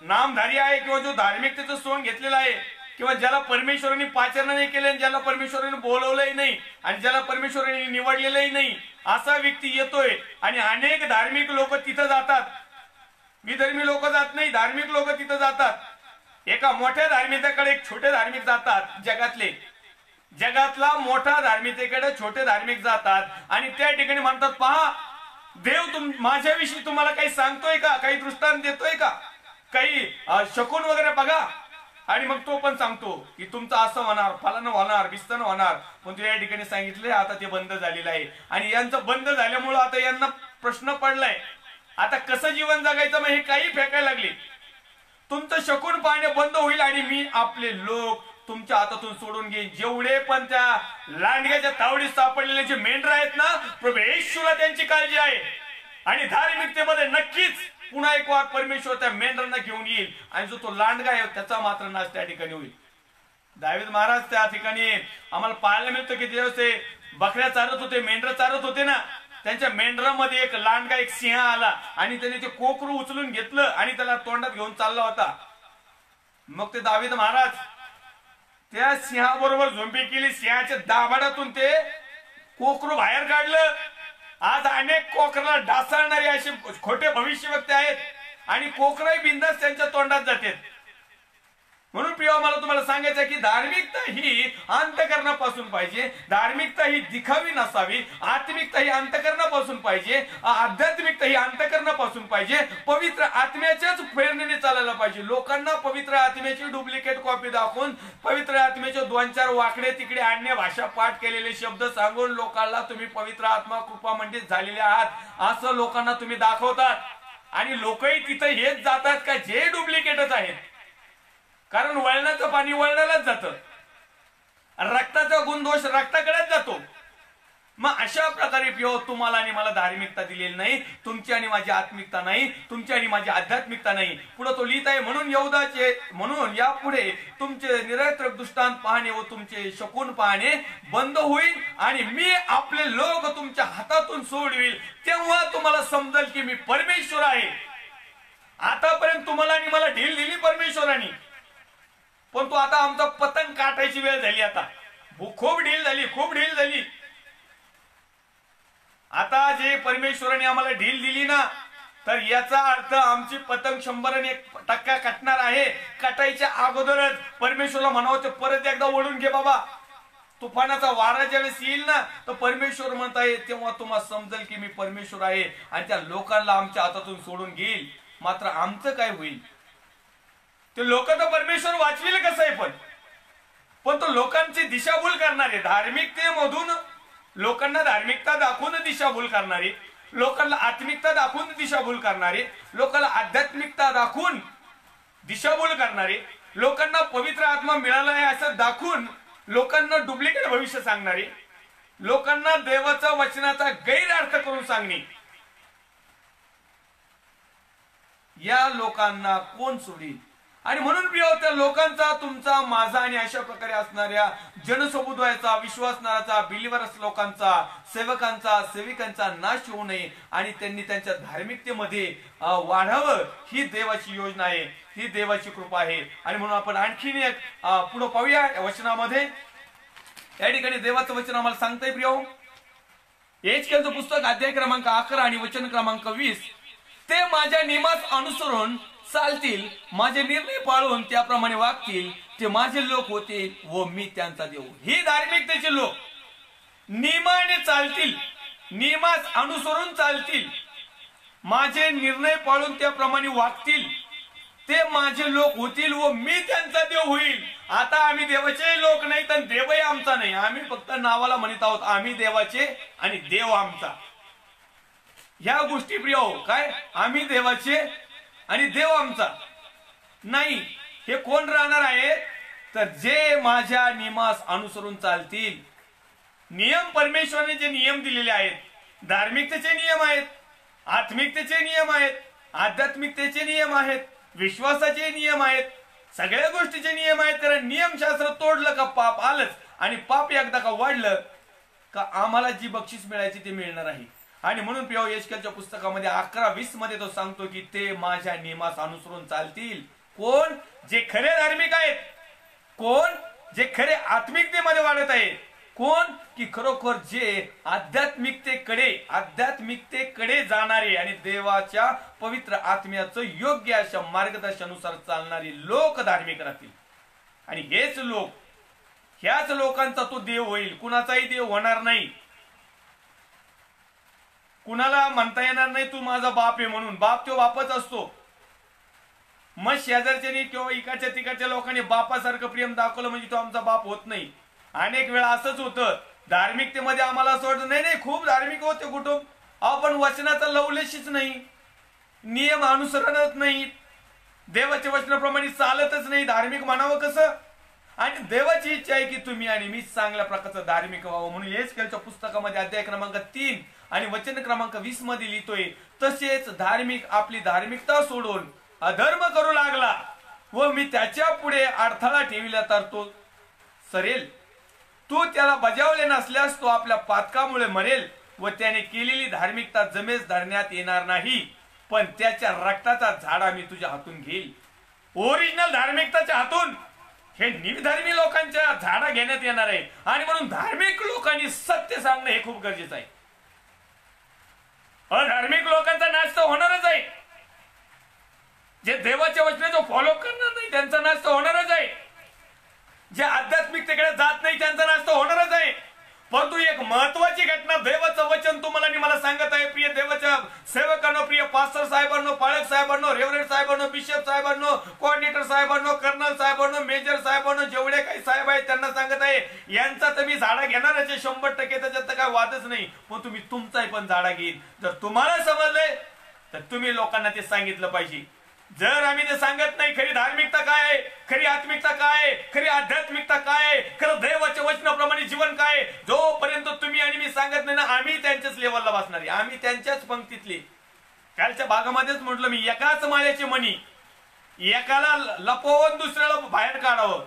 नामधारी आहे किंवा जो धार्मिकतेचं सोंग घेतलेला आहे किंवा ज्याला परमेश्वरांनी पाचारण नाही केले, ज्याला परमेश्वरांनी बोलवलंही नाही आणि ज्याला परमेश्वरांनी निवडलेलंही नाही, असा व्यक्ती येतोय आणि अनेक धार्मिक लोक तिथं जातात. विधर्मी लोक जात नाही, धार्मिक लोक तिथं जातात. एका मोठ्या धार्मिकतेकडे एक छोटे धार्मिक जातात. जगातला मोठा धार्मिकतेकडे छोटे धार्मिक जातात आणि त्या ठिकाणी म्हणतात, पहा देव माझ्याविषयी तुम्हाला काही सांगतोय का, काही दृष्टांत देतोय का, काही शकुन वगैरे बघा. आणि मग तो पण सांगतो की तुमचं असं होणार, फलानं होणार, बिस्तानं होणार. पण तू या ठिकाणी सांगितलंय आता ते बंद झालेलं आहे आणि यांचं बंद झाल्यामुळं आता यांना प्रश्न पडलाय, आता कसं जीवन जगायचं. मग हे काही फेकायला लागले. तुमचं शकुन पाहणे बंद होईल आणि मी आपले लोक तुमच्या हातातून सोडून घेईन. जेवढे पण त्या लांडग्याच्या तावडीत सापडलेले जे मेंढर आहेत ना, प्रभू येशूला त्यांची काळजी आहे आणि धार्मिकतेमध्ये नक्कीच पुन्हा एक वार परमेश्वर त्या मेंढरांना घेऊन येईल आणि जो तो लांडगा आहे त्याचा मात्र नाश त्या ठिकाणी होईल. दावीद महाराज त्या ठिकाणी आम्हाला पाहायला मिळतं की ते बकऱ्या चारत होते, मेंढर चारत होते ना, त्यांच्या मेंढरामध्ये एक लांडगा, एक सिंह आला आणि त्याने ते कोकरू उचलून घेतलं आणि त्याला तोंडात घेऊन चालला होता. मग ते दावीद महाराज त्या सिंहाबरोबर झोंबी केली, सिंहाच्या दाभाडातून ते कोकरू बाहेर काढलं. आज अनेक कोकराला डासाळणारे असे खोटे भविष्यवक्ते आहेत आणि कोकराई बिंदास त्यांच्या तोंडात जाते. म्हणून प्रिय मला तुम्हाला सांगायचं की धार्मिकता ही अंतकरणापासून पाहिजे, धार्मिकता ही दिखावी नसावी, आत्मिकता ही अंतकरणापासून पाहिजे, आध्यात्मिकता ही अंतकरणापासून पाहिजे, पवित्र आत्म्याच्याच प्रेरणेने चालायला पाहिजे. लोकांना पवित्र आत्म्याची डुप्लिकेट कॉपी दाखवून पवित्र आत्म्याचे 2-4 वाकडे तिकडे अन्य भाषा पाठ केलेले शब्द सांगून लोकांना तुम्ही पवित्र आत्मा कृपा मंडित झालेले आहात असं लोकांना तुम्ही दाखवतात. आणि लोकही तिथे हेच जातात का जे डुप्लिकेटच आहेत. कारण वळणाचं पाणी वळणालाच जातं, रक्ताचा गुणदोष रक्ताकडेच जातो. मग अशा प्रकारे तुम्हाला आणि मला धार्मिकता दिलेली नाही, तुमची आणि माझी आत्मिकता नाही, तुमची आणि माझी आध्यात्मिकता नाही. पुढे तो लिहित आहे म्हणून यापुढे तुमचे निरर्थक दृष्टांत पाहणे व तुमचे शकून पाहणे बंद होईल आणि मी आपले लोक तुमच्या हातातून सोडविल. तेव्हा तुम्हाला समजेल की मी परमेश्वर आहे. आतापर्यंत तुम्हाला आणि मला ढील दिली परमेश्वराने, पण तो आता आमचा पतंग काटायची वेळ झाली. आता खूप ढील झाली. आता जे परमेश्वराने आम्हाला ढील दिली ना, तर याचा अर्थ आमची पतंग 101% कटणार आहे. कटायच्या अगोदरच परमेश्वरला म्हणावं ते परत एकदा ओढून घे बाबा. तुफानाचा वारा ज्यावेळेस येईल ना, तर परमेश्वर म्हणताय तेव्हा तुम्हाला समजेल की मी परमेश्वर आहे आणि त्या लोकांना आमच्या हातातून सोडून घेईल. मात्र आमचं काय होईल? ते लोक तर परमेश्वर वाचविल कसं आहे, पण तो लोकांची दिशाभूल करणारे, धार्मिकतेमधून लोकांना धार्मिकता दाखवून दिशाभूल करणारे, लोकांना आत्मिकता दाखवून दिशाभूल करणारे, लोकांना आध्यात्मिकता दाखवून दिशाभूल करणारे, लोकांना पवित्र आत्मा मिळाला आहे असं दाखवून लोकांना डुप्लिकेट भविष्य सांगणारे, लोकांना देवाचा वचनाचा गैरअर्थ करून सांगणे, या लोकांना कोण सोडील? आणि म्हणून प्रिय त्या लोकांचा, तुमचा, माझा आणि अशा प्रकारे असणाऱ्या जनसमुदायाचा, विश्वासणाराचा, बिलिव्हर्स लोकांचा, सेवकांचा, सेविकांचा नाश होऊ नये आणि त्यांनी त्यांच्या धार्मिकतेमध्ये वाढावं, ही देवाची योजना आहे, ही देवाची कृपा आहे. आणि म्हणून आपण आणखीन एक पुढे पाहूया वचनामध्ये. या ठिकाणी देवाचं वचन आम्हाला सांगतंय प्रिय, एचकेलचं पुस्तक अध्याय क्रमांक 11 आणि वचन क्रमांक 20. ते माझ्या नियमास अनुसरून चालतील, माझे निर्णय पाळून त्याप्रमाणे वागतील, ते माझे लोक होतील व मी त्यांचा देव. ही धार्मिकतेचे लोक नियमाने चालतील, नियमास अनुसरून चालतील, माझे निर्णय पाळून त्याप्रमाणे वागतील, ते माझे लोक होतील व मी त्यांचा देव होईल. आता आम्ही देवाचे लोक नाही तर देवही आमचा नाही, आम्ही फक्त नावाला म्हणत आहोत आम्ही देवाचे आणि देव आमचा. ह्या गोष्टी प्रिय काय, आम्ही देवाचे आणि देव आमचा नाही. हे कोण राहणार आहे? तर जे माझ्या नियमास अनुसरून चालतील. नियम परमेश्वराने जे नियम दिलेले आहेत, धार्मिकतेचे नियम आहेत, आत्मिकतेचे नियम आहेत, आध्यात्मिकतेचे नियम आहेत, विश्वासाचे नियम आहेत, सगळ्या गोष्टीचे नियम आहेत. कारण नियमशास्त्र तोडलं का पाप आलंच, आणि पाप एकदा का वाढलं का आम्हाला जी बक्षीस मिळायची ते मिळणार आहे. आणि म्हणून प्रिय एचकेलच्या पुस्तकामध्ये 11:20 मध्ये तो सांगतो की ते माझ्या नियमास अनुसरून चालतील. कोण? जे खरे धार्मिक आहेत. कोण? जे खरे आत्मिकतेमध्ये वाढत आहे. कोण? की खरोखर जे आध्यात्मिकतेकडे जाणारे आणि देवाच्या पवित्र आत्म्याचं योग्य अशा मार्गदर्शनानुसार चालणारे लोक धार्मिक राहतील. आणि हेच लोक, ह्याच लोकांचा तो देव होईल. कुणाचाही देव होणार नाही. कुणाला म्हणता येणार नाही तू माझा बाप आहे म्हणून. बाप तो बापच असतो. मग शेजारच्यानी किंवा इकडच्या तिकडच्या लोकांनी बापासारखं प्रेम दाखवलं म्हणजे तो आमचा बाप होत नाही. अनेक वेळा असंच होतं. धार्मिकतेमध्ये आम्हाला असं वाटतं नाही खूप धार्मिक होते कुटुंब, आपण वचनाचा लवलेशीच नाही, नियम अनुसरणच नाही, देवाच्या वचनाप्रमाणे चालतच नाही, धार्मिक म्हणावं कसं? आणि देवाची इच्छा आहे की तुम्ही आणि मी चांगल्या प्रकारचं धार्मिक व्हावं. म्हणून एचकेलच्या पुस्तकामध्ये अध्याय क्रमांक 3 आणि वचन क्रमांक 20 मध्ये लिहितोय, तसेच धार्मिक आपली धार्मिकता सोडून अधर्म करू लागला व मी त्याच्या पुढे अडथळा ठेविला तर तो सरेल. तू त्याला बजावले नसल्यास तो आपल्या पातकामुळे मरेल व त्याने केलेली धार्मिकता जमेस धरण्यात येणार नाही, पण त्याच्या रक्ताचा झाडा मी तुझ्या हातून घेईल. ओरिजिनल धार्मिकताच्या हातून हे निर्धर्मी लोकांच्या झाडा घेण्यात येणार आहे. आणि म्हणून धार्मिक लोकांनी सत्य सांगणं हे खूप गरजेचं आहे. अधार्मिक लोकांचा नाश तर होणारच आहे. जे देवाच्या वचनाचा फॉलो करणार नाही त्यांचा नाश तर होणारच आहे. जे आध्यात्मिकतेकडे जात नाही त्यांचा नाश तर होणारच आहे. परंतु एक महत्वाची घटना देवाचं वचन तुम्हाला आणि मला सांगत आहे, प्रिय देवाच्या सेवकांनो, प्रिय पास्टर साहेबांनो, पाळक साहेबांनो, रेव्हरंड साहेबांनो, बिशप साहेबांनो, कोऑर्डिनेटर साहेबांनो, कर्नल साहेबांनो, मेजर साहेबांनो, जेवढे काही साहेब आहेत त्यांना सांगत आहे, यांचा तर मी झाडा घेणारच आहे 100%, त्याच्यात तर काय वादच नाही. पण तुम्ही तुमचाही पण झाडा घेईन. जर तुम्हाला समजले तर तुम्ही लोकांना ते सांगितलं पाहिजे. जर आम्ही ते सांगत नाही खरी धार्मिकता काय आहे, खरी आत्मिकता काय आहे, खरी आध्यात्मिकता काय आहे, खरं देवाच्या वचनाप्रमाणे जीवन काय आहे, जोपर्यंत तुम्ही आणि मी सांगत नाही ना, आम्ही त्यांच्याच लेवलला बसणारी, आम्ही त्यांच्याच पंक्तीतली. कालच्या भागामध्येच म्हटलं मी, एकाच माळ्याची मणी, एकाला लपवून दुसऱ्याला बाहेर काढावं,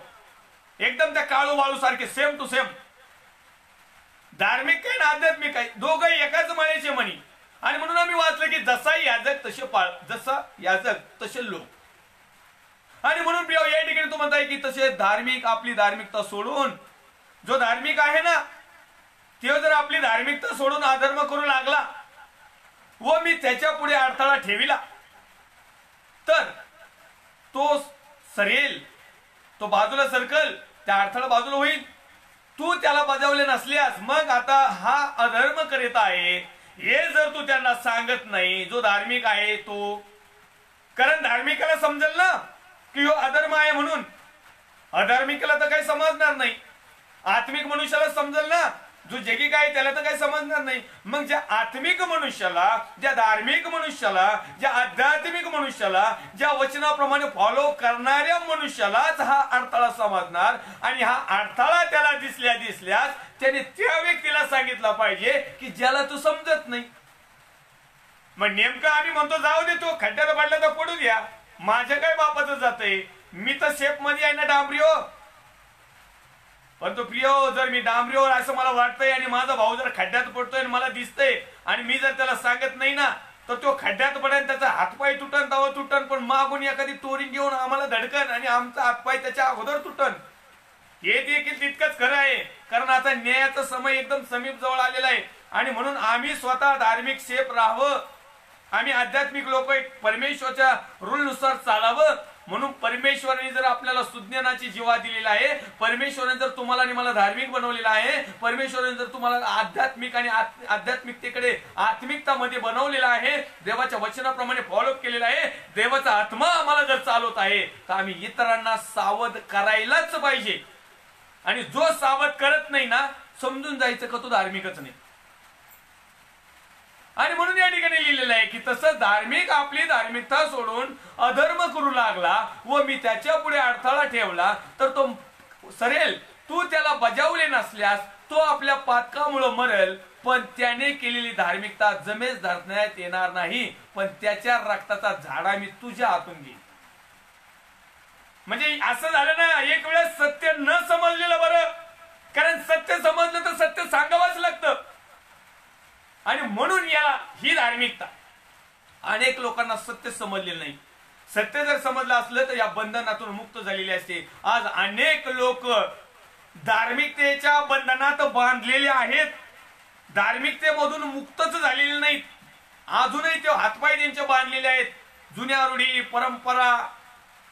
एकदम त्या काळू बाळू सारखे सेम टू सेम. धार्मिक काय ना आध्यात्मिक काय, दोघंही एकाच माळ्याची मणी. आणि म्हणून आम्ही वाचलं की जसा याजक तसे पाळ, जसा याजक तसे लोक. आणि म्हणून या ठिकाणी तू म्हणताय की तसे धार्मिक आपली धार्मिकता सोडून, जो धार्मिक आहे ना तो जर आपली धार्मिकता सोडून अधर्म करू लागला व मी त्याच्या पुढे अडथळा ठेविला तर तो सरेल, तो बाजूला सरकल, त्या अडथळा बाजूला होईल. तू त्याला बजावले नसल्यास मग आता हा अधर्म करीत आहे हे जर तू त्यांना सांगत नाही, जो धार्मिक आहे तो, कारण धार्मिकाला समजेल ना की हो अधर्म आहे म्हणून, अधार्मिकाला तर काही समजणार नाही. आत्मिक मनुष्याला समजेल ना, जो जगी काय त्याला तर काही समजणार नाही. मग ज्या आत्मिक मनुष्याला, ज्या धार्मिक मनुष्याला, ज्या आध्यात्मिक मनुष्याला, ज्या वचनाप्रमाणे फॉलो करणाऱ्या मनुष्यालाच हा अडथळा समजणार. आणि हा अडथळा त्याला दिसल्यास त्याने त्या व्यक्तीला सांगितलं पाहिजे की ज्याला तू समजत नाही. मग नेमकं आम्ही म्हणतो जाऊ दे, तो खड्ड्यात पडला तर पडू द्या, माझ्या काय बापाचं जातंय, मी तर शेप मध्ये आहे ना डांबरीओ. पण तो प्रिय जर मी डांबरीवर असं मला वाटतंय आणि माझा भाऊ जर खड्ड्यात पडतोय आणि मला दिसतंय आणि मी जर त्याला सांगत नाही ना तर तो खड्ड्यात पडेल, त्याचा हातपाय तुटन, तवा तुटन, पण मागून एखादी टोरिंग घेऊन आम्हाला धडकन आणि आमचा हातपाय त्याच्या अगोदर तुटन. हे देखील तितकंच खरं आहे, कारण आता न्यायाचा समय एकदम समीप जवळ आलेला आहे. आणि म्हणून आम्ही स्वतः धार्मिक शेप राहावं, आम्ही आध्यात्मिक लोक परमेश्वरच्या रूल नुसार चालावं. म्हणून परमेश्वराने जर आपल्याला सुज्ञानाची जीवा दिलेला आहे, परमेश्वराने जर तुम्हाला आणि मला धार्मिक बनवलेला आहे, परमेश्वराने जर तुम्हाला आध्यात्मिक आणि आध्यात्मिकतेकडे आत्मिकतामध्ये बनवलेला आहे, देवाच्या वचनाप्रमाणे फॉलो केलेला आहे, देवाचा आत्मा आम्हाला जर चालवत आहे तर आम्ही इतरांना सावध करायलाच पाहिजे. आणि जो सावध करत नाही ना, समजून जायचं का तो धार्मिकच नाही. आणि म्हणून या ठिकाणी लिहिलेलं आहे की तसं धार्मिक आपली धार्मिकता सोडून अधर्म करू लागला व मी त्याच्या पुढे अडथळा ठेवला तर तो सरेल. तू त्याला बजावले नसल्यास तो आपल्या पातकामुळे मरेल, पण त्याने केलेली धार्मिकता जमेस धरण्यात येणार नाही, पण त्याच्या रक्ताचा झाडा मी तुझ्या हातून घेईन. म्हणजे असं झालं ना, एक वेळेस सत्य न समजलेलं बरं, कारण सत्य समजलं तर सत्य सांगावंच लागतं. आणि म्हणून याला ही धार्मिकता, अनेक लोकांना सत्य समजलेलं नाही. सत्य जर समजलं असलं तर या बंधनातून मुक्त झालेले असते. आज अनेक लोक धार्मिकतेच्या बंधनात बांधलेले आहेत, धार्मिकतेमधून मुक्तच झालेले नाहीत. अजूनही ते हातपाय त्यांचे बांधलेले आहेत. जुन्या रूढी परंपरा,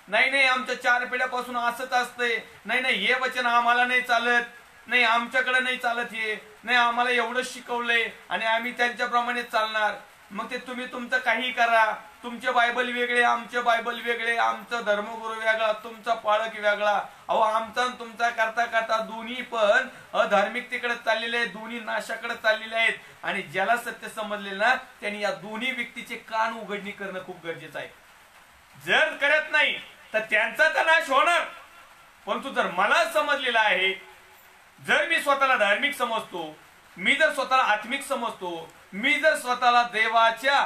नाही आमच्या 4 पिढ्यापासून असंच असतंय, नाही हे वचन आम्हाला नाही चालत, नाही आमच्याकडे नाही चालत, हे नाही आम्हाला एवढंच शिकवलंय आणि आम्ही त्यांच्याप्रमाणे चालणार. मग ते तुम्ही तुमचं काही करा, तुमचे बायबल वेगळे, आमचे बायबल वेगळे, आमचा धर्मगुरू वेगळा, तुमचा पाळक वेगळा. अहो आमचा आणि तुमचा करता करता दोन्ही पण अधार्मिकतेकडे चाललेले आहेत, दोन्ही नाशाकडे चाललेले आहेत. आणि ज्याला सत्य समजले ना त्यांनी या दोन्ही व्यक्तीचे कान उघडणी करणं खूप गरजेचं आहे. जर करत नाही तर त्यांचा तर नाश होणार. परंतु जर मला समजलेला आहे, जर मी स्वतःला धार्मिक समजतो, मी जर स्वतःला आत्मिक समजतो, मी जर स्वतःला देवाच्या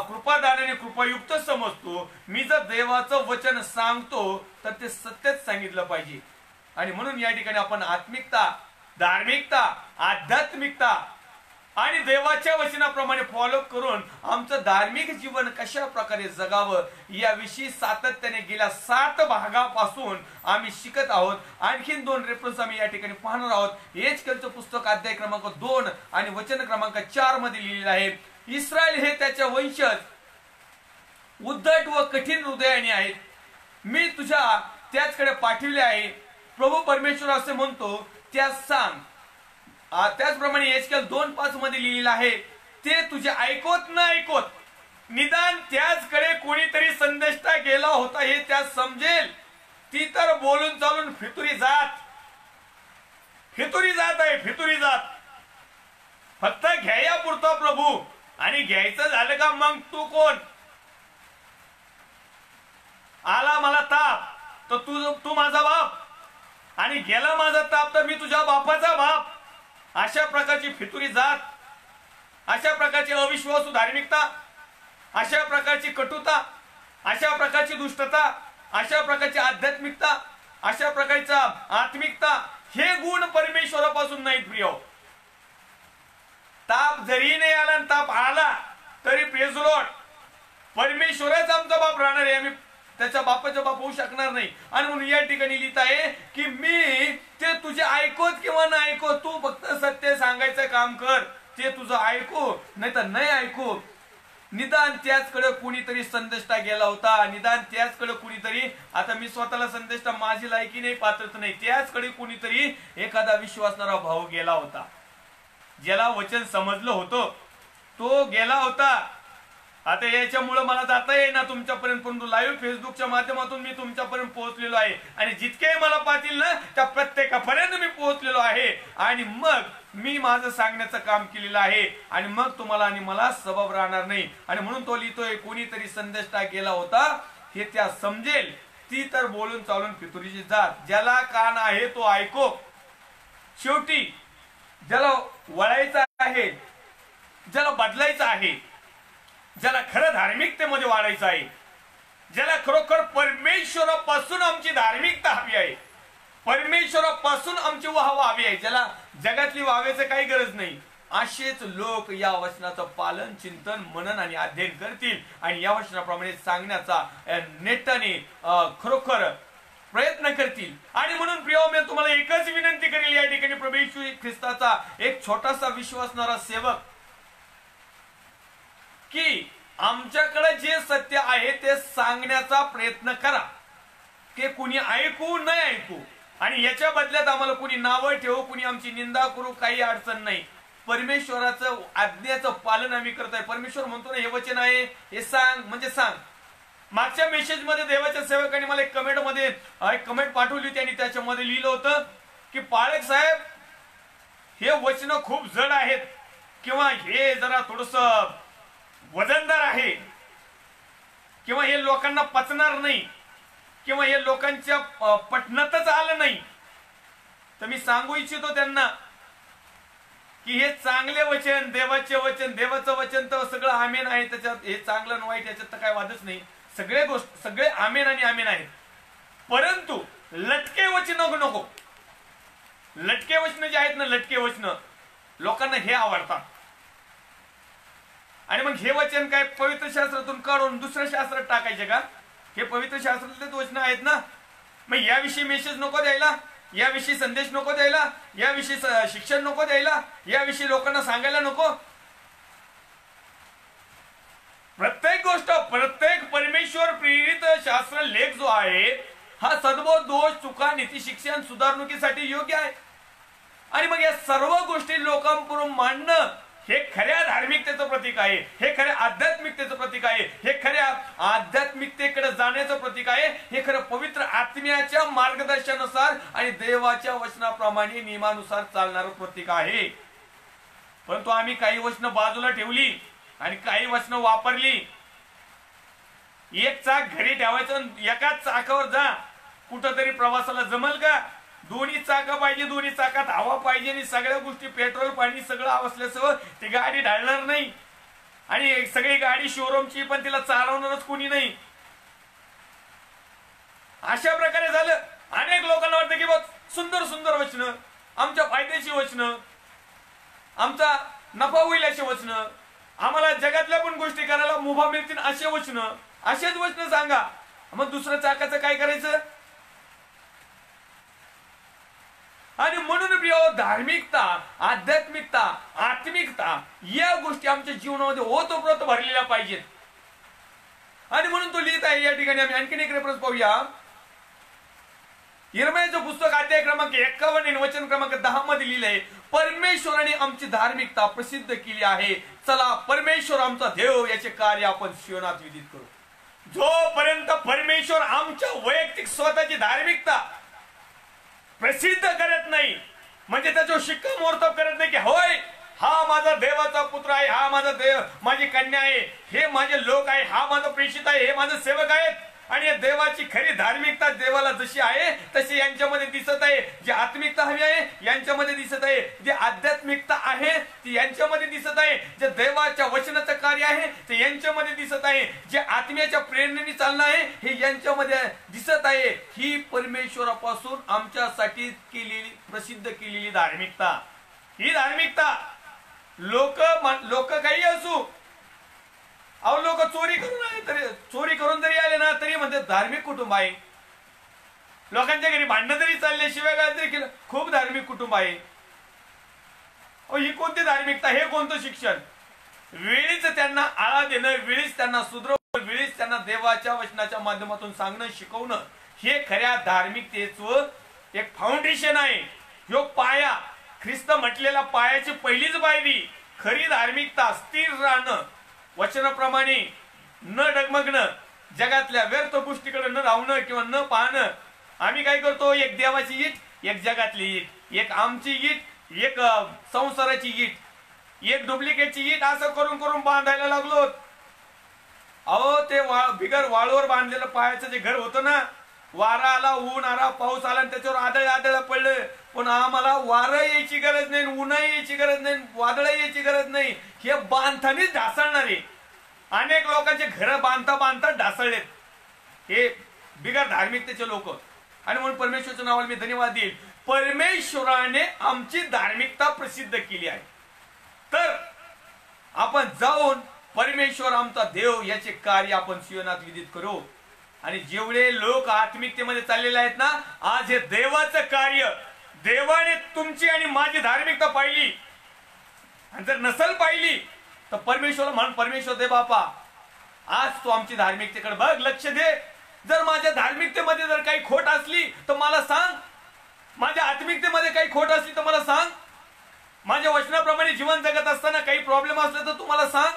कृपादानाने कृपायुक्त समजतो, मी जर देवाचं वचन सांगतो तर ते सत्यच सांगितलं पाहिजे. आणि म्हणून या ठिकाणी आपण आत्मिकता, धार्मिकता, आध्यात्मिकता आणि देवाच्या वचनाप्रमाणे फॉलो करून आमचं धार्मिक जीवन कशा प्रकारे जगावं याविषयी सातत्याने गेल्या 7 भागापासून आम्ही शिकत आहोत. आणखीन 2 रेफरन्स आम्ही या ठिकाणी पाहणार आहोत. एचकेलचं पुस्तक अध्याय क्रमांक 2 आणि वचन क्रमांक 4 मध्ये लिहिलेलं आहे, इस्रायल हे त्याचे वंशज उद्धट व कठीण हृदयाने आहेत, मी तुझ्या त्याचकडे पाठविले आहे. प्रभू परमेश्वर असे म्हणतो, त्यास सांग. त्याचप्रमाणे एचकेल 2:5 मध्ये लिहिलेलं आहे, ते तुझे ऐकवत न ऐकवत निदान त्याचकडे कोणीतरी संदेष्टा गेला होता हे त्यास समजेल. ती तर बोलून चालून फितुरी जात आहे, फितुरी जात. फक्त घ्याया पुरता प्रभू, आणि घ्यायचं झालं का मग तू कोण? आला मला ताप तर तू माझा बाप, आणि गेला माझा ताप तर मी तुझ्या बापाचा बाप. अशा प्रकारची फितुरी जात, अशा प्रकारची अविश्वासू धार्मिकता, अशा प्रकारची कटुता, अशा प्रकारची दुष्टता, अशा प्रकारची आध्यात्मिकता, अशा प्रकारचा आत्मिकता, हे गुण परमेश्वरापासून नाहीत प्रिय. ताप जरी नाही आला, ताप आला तरी प्रेज द लॉर्ड, परमेश्वरच आमचा बाप राहणार आहे, आम्ही त्याच्या बापाचा बाप होऊ शकणार नाही. आणि म्हणून या ठिकाणी लिहित आहे की मी ते तुझे ऐकत किंवा न ऐकत, तू फक्त सत्य सांगायचं काम कर. ते तुझं ऐकू नाही तर नाही ऐकू, निदान त्याचकडे कुणीतरी संदेष्टा गेला होता, निदान त्याचकडे कुणीतरी, आता मी स्वतःला संदेष्टा माझी लायकी नाही, पात्रता नाही, त्याचकडे कुणीतरी एखादा विश्वासणारा भाऊ गेला होता, ज्याला वचन समजलं होतं, तो गेला होता. आता याच्यामुळे मला जाता येईना तुमच्यापर्यंत, परंतु लाईव्ह फेसबुकच्या माध्यमातून मी तुमच्यापर्यंत पोहोचलेलो आहे. आणि जितके मला पाहतील ना त्या प्रत्येकापर्यंत मी पोहोचलेलो आहे. आणि मग मी माझं सांगण्याचं काम केलेलं आहे, आणि मग तुम्हाला आणि मला सबब राहणार नाही. आणि म्हणून तो लिहितोय, कोणीतरी संदेष्टा गेला होता हे त्या समजेल. ती तर बोलून चालून फितुरीची जात, ज्याला कान आहे तो ऐको. शेवटी ज्याला वळायचं आहे, ज्याला बदलायचं आहे, ज्याला खरं धार्मिकतेमध्ये वाढायचं आहे, ज्याला खरोखर परमेश्वरापासून आमची धार्मिकता हवी आहे, परमेश्वरापासून आमची वाहवा हवी आहे, ज्याला जगातली वाहाव्याचं काही गरज नाही, असेच लोक या वचनाचं पालन, चिंतन, मनन आणि अध्ययन करतील. आणि या वचनाप्रमाणे सांगण्याचा नेटाने खरोखर प्रयत्न करतील. आणि म्हणून प्रिय मी तुम्हाला एकच विनंती करेल, या ठिकाणी प्रभू येशू ख्रिस्ताचा एक छोटासा विश्वासणारा सेवक, की आमच्याकडे जे सत्य आहे ते सांगण्याचा प्रयत्न करा, की कुणी ऐकू नाही ऐकू. आणि याच्या बदल्यात आम्हाला कुणी नावं ठेवू, कुणी आमची निंदा करू, काही अडचण नाही. परमेश्वराचं आज्ञेचं पालन आम्ही करतोय. परमेश्वर म्हणतो ना, हे वचन आहे हे सांग म्हणजे सांग. मागच्या मेसेज मध्ये देवाच्या सेवकांनी मला एक कमेंट पाठवली होती, आणि त्याच्यामध्ये लिहिलं होतं की पाळक साहेब, हे वचन खूप जड आहेत, किंवा हे जरा थोडस वजनदार आहे, किंवा हे लोकांना पचणार नाही, किंवा हे लोकांच्या पटनातच आलं नाही. तर मी सांगू इच्छितो त्यांना की हे चांगले वचन, देवाचे वचन, देवाचं वचन तर सगळं आमेन आहे, त्याच्यात हे चांगलं आणि वाईट याच्यात तर काय वादच नाही. सगळे आमेन आणि आमेन आहेत. परंतु लटके वचन नको. लटके वचन जे आहेत ना, लटके वचन लोकांना हे आवडतात. आणि मग हे वचन काय पवित्र शास्त्रातून काढून दुसऱ्या शास्त्रात टाकायचे का? हे पवित्र शास्त्रातलेच वचन आहेत ना. मग याविषयी मेसेज नको द्यायला, याविषयी संदेश नको द्यायला, याविषयी शिक्षण नको द्यायला, याविषयी लोकांना सांगायला नको. प्रत्येक गोष्ट, प्रत्येक परमेश्वर प्रेरित शास्त्र लेख जो आहे हा सद्बोध, दोष, चुका, नीती, शिक्षण, सुधारणुकीसाठी योग्य आहे. आणि मग या सर्व गोष्टी लोकांपुढे मांडणं हे खऱ्या धार्मिकतेचं प्रतीक आहे, हे खऱ्या आध्यात्मिकतेचं प्रतीक आहे, हे खऱ्या आध्यात्मिकतेकडे जाण्याचं प्रतीक आहे, हे खरं पवित्र आत्म्याच्या मार्गदर्शनानुसार आणि देवाच्या वचनाप्रमाणे नियमानुसार चालणारं प्रतीक आहे. परंतु आम्ही काही वचनं बाजूला ठेवली आणि काही वचनं वापरली. एक चाक घरी ठेवायचं, एकाच चाकावर जा, कुठंतरी प्रवासाला जमल का? दोन्ही चाका पाहिजे, दोन्ही चाकात हवा पाहिजे, आणि सगळ्या गोष्टी पेट्रोल पाणी सगळं असल्यासह ती गाडी ढाळणार नाही. आणि सगळी गाडी शोरूमची, पण तिला चालवणारच कोणी नाही. अशा प्रकारे झालं. अनेक लोकांना वाटतं की बघ सुंदर सुंदर वचनं, आमच्या फायद्याची वचनं, आमचा नफा होईल अशी वचनं, आम्हाला जगातल्या पण गोष्टी करायला मुभा मिळतील असे वचनं, असेच वचनं सांगा. मग दुसरं चाकाचं काय करायचं? आणि म्हणून प्रिय, धार्मिकता, आध्यात्मिकता, आत्मिकता या गोष्टी आमच्या जीवनामध्ये ओतप्रोत भरलेल्या पाहिजेत. आणि म्हणून तो लिहित आहे. या ठिकाणी आम्ही आणखीन एक रेफरन्स पाहूया. यिर्मयाचं पुस्तक अध्याय क्रमांक 51 वचन क्रमांक 10 मध्ये लिहिलंय, परमेश्वराने आमची धार्मिकता प्रसिद्ध केली आहे. चला परमेश्वर आमचा देव याचे कार्य आपण सियोनात विदित करू. जोपर्यंत परमेश्वर आमच्या वैयक्तिक स्वतःची धार्मिकता प्रसिद्ध करत नाही, म्हणजे त्याच्यावर शिक्कामोर्तब करत नाही की होय हा माझा देवाचा पुत्र आहे, हा माझा देव, माझी कन्या आहे, हे माझे लोक आहे, हा माझा प्रेषित आहे, हे माझे सेवक आहेत, आणि या देवाची खरी धार्मिकता देवाला जशी आहे तशी यांच्यामध्ये दिसत आहे. जी आत्मिकता हवी आहे यांच्यामध्ये दिसत आहे, जी आध्यात्मिकता आहे ती यांच्यामध्ये दिसत आहे, जे देवाच्या वचनाचं कार्य आहे ते यांच्यामध्ये दिसत आहे, जे आत्म्याच्या प्रेरणेने चालणं आहे हे यांच्यामध्ये दिसत आहे. ही परमेश्वरापासून आमच्यासाठी केलेली प्रसिद्ध केलेली धार्मिकता. ही धार्मिकता लोक काही असू, अहो लोक चोरी करून जरी आले ना तरी म्हणते धार्मिक कुटुंब आहे. लोकांच्या घरी भांडण जरी चालले, शिवाय जरी केलं, खूप धार्मिक कुटुंब आहे. ही कोणती धार्मिकता, हे कोणतं शिक्षण? वेळीच त्यांना आळा देणं, वेळीच त्यांना सुधरवणं, वेळीच त्यांना देवाच्या वचनाच्या माध्यमातून सांगणं, शिकवणं, हे खऱ्या धार्मिकतेचं एक फाउंडेशन आहे. ह्यो पाया, ख्रिस्त म्हटलेला पायाची पहिलीच पायरी. खरी धार्मिकता स्थिर राहणं, वचनाप्रमाणे न डगमगणं, जगातल्या व्यर्थ गोष्टीकडे न राहणं किंवा न पाहणं. आम्ही काय करतो, एक देवाची ईट, एक जगातली ईट, एक आमची ईट, एक संसाराची ईट, एक डुप्लिकेटची ईट, असं करून करून बांधायला लागलो. अहो ते बिगर वाळूवर बांधलेलं पायाचं जे घर होतं ना, वारा आला, ऊन आला, पाऊस आला आणि त्याच्यावर आदळ पडलं, पण आम्हाला वारं यायची गरज नाही, उन्हाळी यायची गरज नाही, वादळ यायची गरज नाही. हे बांधतानीच ढासळणारे अनेक लोकांचे घर बांधता बांधता ढासळलेत, हे बिगर धार्मिकतेचे लोक. आणि म्हणून परमेश्वराच्या नावाला मी धन्यवाद देईल. परमेश्वराने आमची धार्मिकता प्रसिद्ध केली आहे, तर आपण जाऊन परमेश्वर आमचा देव याचे कार्य आपण सियोनात विदित करू. आणि जेवढे लोक आत्मिकतेमध्ये चाललेले आहेत ना, आज हे देवाचं कार्य, देवाने तुमची आणि माझी धार्मिकता पाहिली, आणि जर नसल पाहिली तर परमेश्वर म्हण, परमेश्वर दे बापा आज तू आमची धार्मिकतेकडे बघ, लक्ष दे. जर माझ्या धार्मिकतेमध्ये जर काही खोट असली तर मला सांग, माझ्या आत्मिकतेमध्ये काही खोट असली तर मला सांग, माझ्या वचनाप्रमाणे जीवन जगत असताना काही प्रॉब्लेम असले तर तू मला सांग.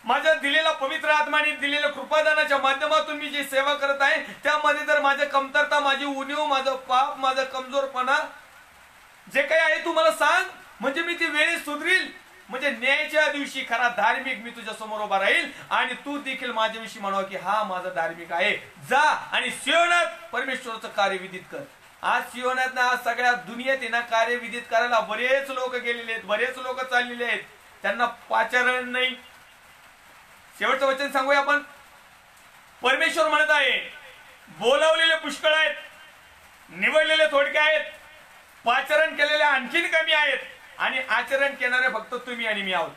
माझ्या दिलेला पवित्र आत्माने दिलेल्या कृपादानाच्या माध्यमातून मी जी सेवा करत आहे त्यामध्ये जर माझी कमतरता, माझी उणीव, माझं पाप, माझा कमजोरपणा जे काही आहे तू मला सांग, म्हणजे मी ती वेळेत सुधरील. म्हणजे न्यायाच्या दिवशी खरा धार्मिक मी तुझ्या समोर उभा राहील आणि तू देखील माझ्याविषयी म्हणावं की हा माझा धार्मिक आहे. जा आणि सियोनात परमेश्वराचं कार्य विदित कर. आज सियोनात ना, आज सगळ्या दुनियेत ना कार्य विदित करायला बरेच लोक गेलेले आहेत, बरेच लोक चाललेले आहेत, त्यांना पाचारण नाही. शेवटचं वचन सांगूया आपण. परमेश्वर म्हणत आहे, बोलावलेले पुष्कळ आहेत, निवडलेले थोडके आहेत, पाचारण केलेले आणखीन कमी आहेत, आणि आचरण करणारे फक्त तुम्ही आणि मी आहोत.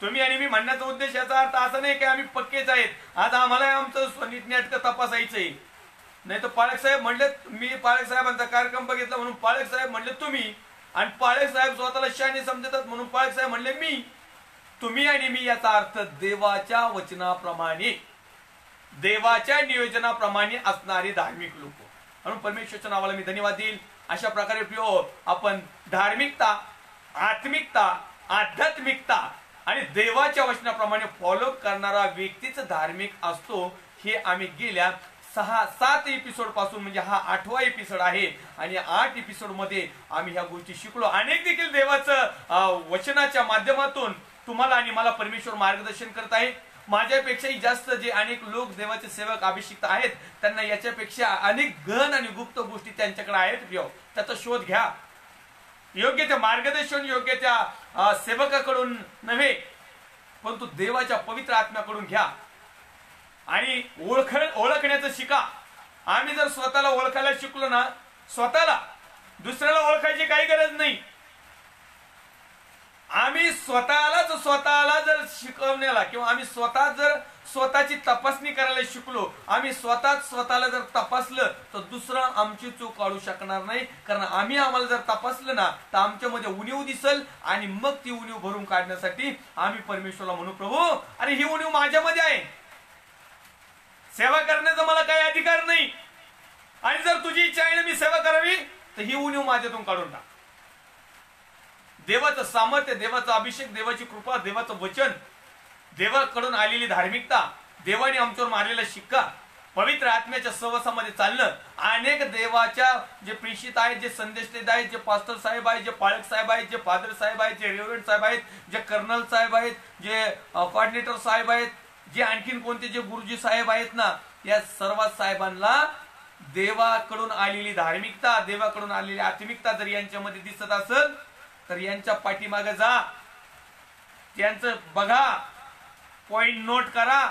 तुम्ही आणि मी म्हणण्याचा उद्देश, याचा अर्थ असा नाही की आम्ही पक्केच आहेत, आज आम्हाला आमचं नीटनेटकं तपासायचंय. नाही तर पाळक साहेब म्हणले, मी पाळक साहेबांचा कार्यक्रम बघितला म्हणून पाळक साहेब म्हणले तुम्ही, आणि पाळक साहेब स्वतःला शहाणे समजतात म्हणून पाळक साहेब म्हणले मी. तुम्ही आणि मी याचा अर्थ देवाच्या वचनाप्रमाणे, देवाच्या नियोजनाप्रमाणे असणारे धार्मिक लोक. म्हणून परमेश्वराच्या नावाला मी धन्यवाद देईल. अशा प्रकारे प्रियो, आपण धार्मिकता, आत्मिकता, आध्यात्मिकता आणि देवाच्या वचनाप्रमाणे फॉलो करणारा व्यक्तीच धार्मिक असतो, हे आम्ही गेल्या 6-7 एपिसोड पासून, म्हणजे हा 8वा एपिसोड आहे, आणि 8 एपिसोड मध्ये आम्ही ह्या गोष्टी शिकलो. अनेक देखील देवाचं वचनाच्या माध्यमातून तुम्हाला आणि मला परमेश्वर मार्गदर्शन करत आहे. माझ्यापेक्षाही जास्त जे अनेक लोक देवाचे सेवक अभिषिक्त आहेत, त्यांना याच्यापेक्षा अनेक गहन आणि गुप्त गोष्टी त्यांच्याकडे आहेत. त्याचा शोध घ्या. योग्य त्या मार्गदर्शन, योग्य त्या सेवकाकडून नव्हे, परंतु देवाच्या पवित्र आत्म्याकडून घ्या आणि ओळखण्याचं शिका. आम्ही जर स्वतःला ओळखायला शिकलो ना, स्वतःला, दुसऱ्याला ओळखायची काही गरज नाही. आम्ही स्वतःला जर शिकवण्याला, किंवा आम्ही स्वतः जर स्वतःची तपासणी करायला शिकलो, आम्ही स्वतःला जर तपासलं तर दुसरा आमची चूक काढू शकणार नाही. कारण आम्हाला जर तपासलं ना तर आमच्यामध्ये उणीव दिसल, आणि मग ती उणीव भरून काढण्यासाठी आम्ही परमेश्वराला म्हणू, प्रभू अरे ही उणीव माझ्यामध्ये आहे, सेवा करण्याचा मला काही अधिकार नाही, आणि जर तुझी इच्छा आहे ना मी सेवा करावी तर ही उणीव माझ्यातून काढून टाक. देवाचं सामर्थ्य, देवाचा अभिषेक, देवाची कृपा, देवाचं वचन, देवाकडून आलेली धार्मिकता, देवाने आमच्यावर मारलेला शिक्का, पवित्र आत्म्याच्या सहवासामध्ये चालणं, अनेक देवाच्या जे प्रेषित आहेत, जे संदेश देत आहेत, जे पास्टर साहेब आहेत, जे पाळक साहेब आहेत, जे फादर साहेब आहेत, जे रेव्हरंड साहेब आहेत, जे कर्नल साहेब आहेत, जे कोऑर्डिनेटर साहेब आहेत, जे आणखीन कोणते जे गुरुजी साहेब आहेत ना, या सर्व साहेबांना देवाकडून आलेली धार्मिकता, देवाकडून आलेली आत्मिकता जर यांच्यामध्ये दिसत असेल तर यांच्या पाठीमागे जा, त्यांचं बघा, पॉइंट नोट करा,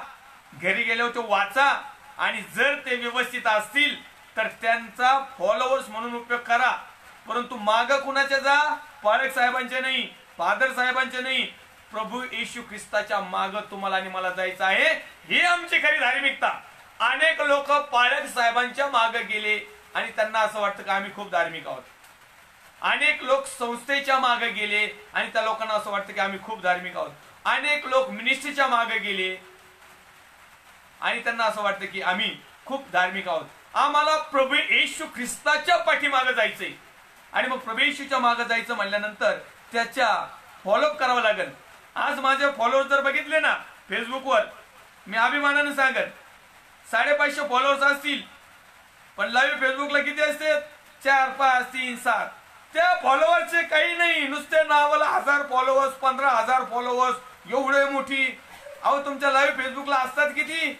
घरी गेल्यावर ते वाचा, आणि जर ते व्यवस्थित असतील तर त्यांचा फॉलोअर्स म्हणून उपयोग करा. परंतु माग कुणाच्या जा? पाळक साहेबांचे नाही, फादर साहेबांचे नाही, प्रभू येशू ख्रिस्ताच्या माग तुम्हाला आणि मला जायचं आहे. ही आमची खरी धार्मिकता. अनेक लोक पाळक साहेबांच्या मागे गेले आणि त्यांना असं वाटतं की आम्ही खूप धार्मिक आहोत. अनेक लोक संस्थेच्या मागे गेले आणि त्या लोकांना असं वाटतं की आम्ही खूप धार्मिक आहोत. अनेक लोक मिनिस्ट्रीच्या मागे गेले आणि त्यांना असं वाटतं की आम्ही खूप धार्मिक आहोत. आम्हाला प्रभू येशू ख्रिस्ताच्या पाठीमागे जायचंय, आणि मग प्रभू येशूच्या मागे जायचं म्हणल्यानंतर त्याच्या फॉलोअप करावं लागेल. आज माझे फॉलोअर्स जर बघितले ना फेसबुकवर, मी अभिमानाने सांगेन 550 फॉलोअर्स असतील, पण लाईव्ह फेसबुकला किती असते? 4, 5, 3, 7. त्या फॉलोअर्सचे काही नाही, नुसते नावाला 1000 फॉलोअर्स, 15,000 फॉलोअर्स, एवढे मोठी. अहो तुमच्या लाईव्ह फेसबुकला असतात किती?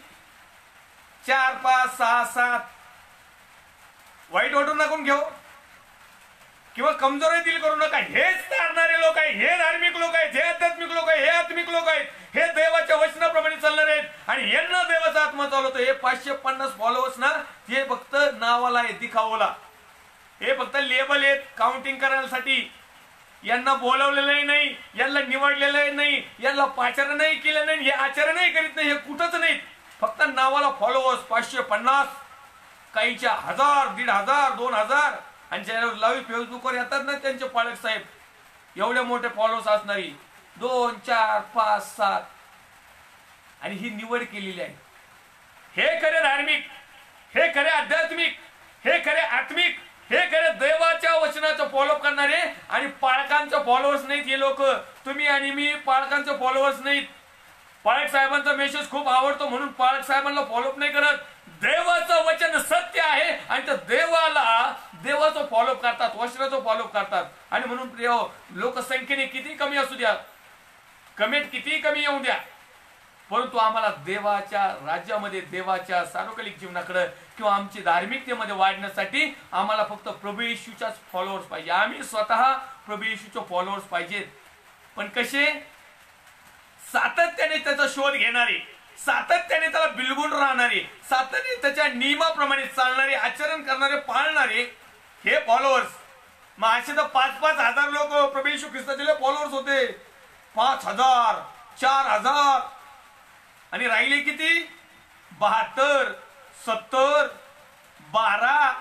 4, 5, 6, 7. वाईट वाटून नको घेऊ किंवा कमजोरी दिल करू नका. हेच तारणारे लोक आहेत, हे धार्मिक लोक आहेत, हे आध्यात्मिक लोक आहेत, हे आत्मिक लोक आहेत, हे देवाच्या वचनाप्रमाणे चालणारे आहेत, आणि यांना देवाचा आत्मा चालवतो. हे 550 फॉलोअर्स ना, हे फक्त नावाला आहे, दिखावला. हे फक्त लेबल आहेत काउंटिंग करण्यासाठी. यांना बोलवलेलं नाही, यांना निवडलेलं नाही, यांना पाचारण नाही केलं नाही, हे आचरण नाही करीत नाही, हे कुठंच नाहीत. फक्त नावाला फॉलोअर्स 550, काहीच्या 1000, 1500, 2000, आणि ज्या लाईव्ह फेसबुकवर येतात ना त्यांचे पाळक साहेब, एवढे मोठे फॉलोअर्स असणारी 2, 4, 5, 7, आणि ही निवड केलेली आहे. हे खरे धार्मिक, हे खरे आध्यात्मिक, हे खरे आत्मिक, हे खरे देवाच्या वचनाचं फॉलोअप करणारे, आणि पाळकांचे फॉलोअर्स नाहीत हे लोक. तुम्ही आणि मी पाळकांचे फॉलोअर्स नाहीत. पाळक साहेबांचा मेसेज खूप आवडतो म्हणून पाळक साहेबांना फॉलोअप नाही करत. देवाचं वचन सत्य आहे आणि त्या देवाला देवाचं फॉलोअप करतात, वचनाचं फॉलोअप करतात. आणि म्हणून प्रिय लोकसंख्येने किती कमी असू द्या, कमेंट किती कमी येऊ द्या, परंतु आम्हाला देवाच्या राज्यामध्ये, देवाच्या सार्वकालिक जीवनाकडे किंवा आमची धार्मिकतेमध्ये वाढण्यासाठी आम्हाला फक्त प्रभू येशूच्याच फॉलोअर्स पाहिजे. आम्ही स्वतः प्रभू येशूचे फॉलोअर्स पाहिजेत. पण कसे? सातत्याने त्याचा शोध घेणारे, सातत्याने त्याला बिलगून राहणारे, सातत्याने त्याच्या नियमाप्रमाणे चालणारे, आचरण करणारे, पाळणारे हे फॉलोअर्स. मग असे तर 5-5 हजार लोक प्रभू येशू ख्रिस्ताचे फॉलोअर्स होते. 5000, 4000, आणि राहिले किती? 72, 70, 12,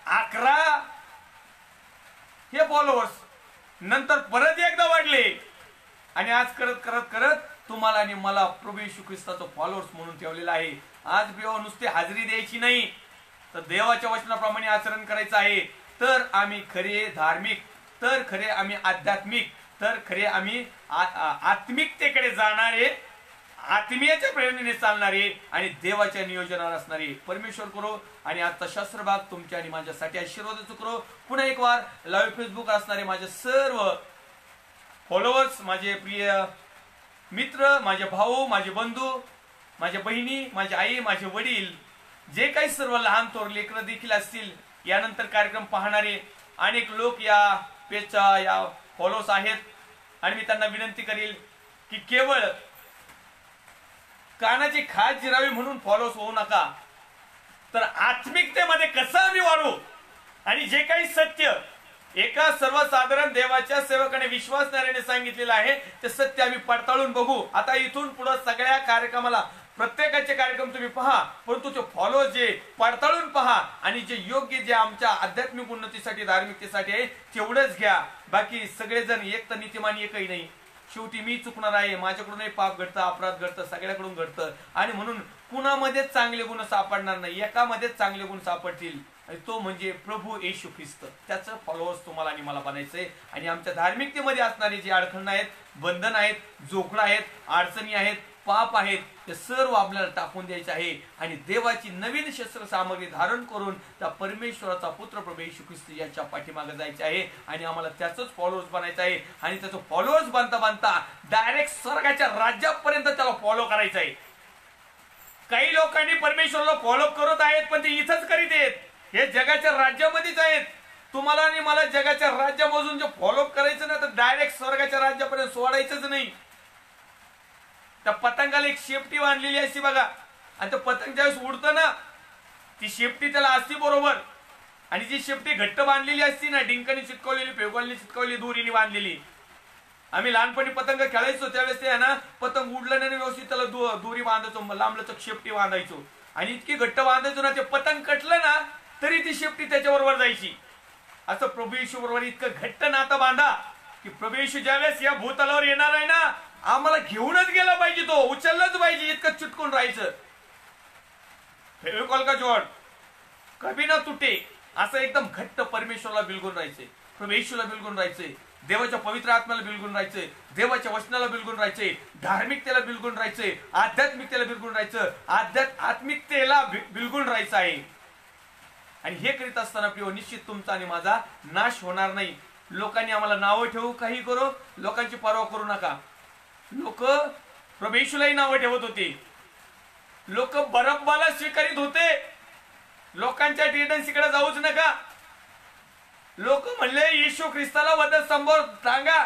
11 हे फॉलोअर्स. नंतर परत एकदा वाढले, आणि आज करत करत करत तुम्हाला आणि मला प्रभू येशू ख्रिस्ताचं फॉलोअर्स म्हणून ठेवलेलं आहे. आज बिवा नुसते हाजरी द्यायची नाही, तर देवाच्या वचनाप्रमाणे आचरण करायचं आहे. तर आम्ही खरे धार्मिक, तर खरे आम्ही आध्यात्मिक, तर खरे आम्ही आत्मिकतेकडे जाणारे, आत्मीयाच्या प्रेरणेने चालणारे आणि देवाच्या नियोजनावर असणारे. परमेश्वर करो आणि आजचा शास्त्रभाग तुमच्या आणि माझ्यासाठी आशीर्वादाचं करो. पुन्हा एक वार लाईव्ह फेसबुक असणारे माझे सर्व फॉलोअर्स, माझे प्रिय मित्र, माझे भाऊ, माझे बंधू, माझ्या बहिणी, माझी आई, माझे वडील, जे काही सर्व लहान थोर लेकरं देखील असतील, यानंतर कार्यक्रम पाहणारे अनेक लोक या पेजच्या या फॉलोअर्स आहेत. आणि मी त्यांना विनंती करील की केवळ कानाची खाज जिरावी म्हणून फॉलोअर्स होऊ नका, तर आत्मिकतेमध्ये कसं आम्ही वाढू, आणि जे काही सत्य एका सर्वसाधारण देवाच्या सेवकाने विश्वासणाऱ्याने सांगितलेलं आहे ते सत्य आम्ही पडताळून बघू. आता इथून पुढे सगळ्या कार्यक्रमाला, प्रत्येकाचे कार्यक्रम तुम्ही पहा, परंतु ते फॉलो जे पडताळून पहा, आणि जे योग्य, जे आमच्या आध्यात्मिक उन्नतीसाठी, धार्मिकतेसाठी आहे तेवढंच घ्या. बाकी सगळेजण एक तर नीतिमान एकही नाही. शेवटी मी चुकणार आहे, माझ्याकडूनही पाप घडतं, अपराध घडतं, सगळ्याकडून घडतं, आणि म्हणून कुणामध्येच चांगले गुण सापडणार नाही, एकामध्येच चांगले गुण सापडतील, तो म्हणजे प्रभू येशू ख्रिस्त. त्याचं फॉलोअर्स तुम्हाला आणि मला बनायचंय. आणि आमच्या धार्मिकतेमध्ये असणारे जे अडखळण आहेत, बंधन आहेत, जोखड आहेत, अडचणी आहेत, पाप आहेत, ते सर्व आपल्याला टाकून द्यायचे आहे आणि देवाची नवीन शस्त्र सामग्री धारण करून त्या परमेश्वराचा पुत्र प्रभू येशू ख्रिस्त याच्या पाठीमागे जायचे आहे आणि आम्हाला त्याचंच फॉलोअर्स बनायचं आहे. आणि त्याचं फॉलोअर्स बनता बनता डायरेक्ट स्वर्गाच्या राज्यापर्यंत त्याला फॉलो करायचं आहे. काही लोकांनी परमेश्वराला फॉलो करत आहेत, पण ते इथंच करीत आहेत, हे जगाच्या राज्यामध्येच आहेत. तुम्हाला आणि मला जगाच्या राज्यामधून जे फॉलो करायचं ना, तर डायरेक्ट स्वर्गाच्या राज्यापर्यंत सोडायचंच नाही. त्या पतंगाला एक शेपटी बांधलेली असती बघा, आणि ते पतंग ज्यावेळेस उडतं ना, ती शेपटी त्याला असती बरोबर, आणि जी शेपटी घट्ट बांधलेली असती ना, डिंकाने चिटकवलेली, फेगोलने चिटकवलेली, दोरीने बांधलेली. आम्ही लहानपणी पतंग खेळायचो त्यावेळेस ते आहे ना, पतंग उडलं नाही व्यवस्थित त्याला दोरी बांधायचो, लांबलचक शेपटी बांधायचो, आणि इतकी घट्ट बांधायचो ना, ते पतंग कटलं ना तरी ती शेपटी त्याच्याबरोबर जायची. असं प्रभू येशू बरोबर इतकं घट्ट नातं बांधा की प्रभू येशू ज्यावेळेस या भूतलावर येणार आहे ना, आम्हाला घेऊनच गेला पाहिजे, तो उचललाच पाहिजे, इतकं चिटकून राहायचं. फेविकॉल का जोड कभी ना तुटे, असं एकदम घट्ट परमेश्वराला बिलगून राहायचंय, प्रभू येशूला बिलगून राहायचंय, देवाच्या पवित्र आत्म्याला बिलगून राहायचंय, देवाच्या वचनाला बिलगून राहायचंय, धार्मिकतेला बिलगून राहायचंय, आध्यात्मिकतेला बिलगून राहायचं, आत्मिकतेला बिलगून राहायचं आहे. आणि हे करीत असताना प्रिय, निश्चित तुमचा आणि माझा नाश होणार नाही. लोकांनी आम्हाला नावं ठेवू, काही करू, लोकांची पर्वा करू नका. लोक प्रभू येशूलाही नावं ठेवत होते, लोक बरब्बाला स्वीकारित होते, लोकांच्या टेंडन्सीकडे जाऊच नका. लोक म्हणले येशू ख्रिस्ताला वधस्तंभावर टांगा,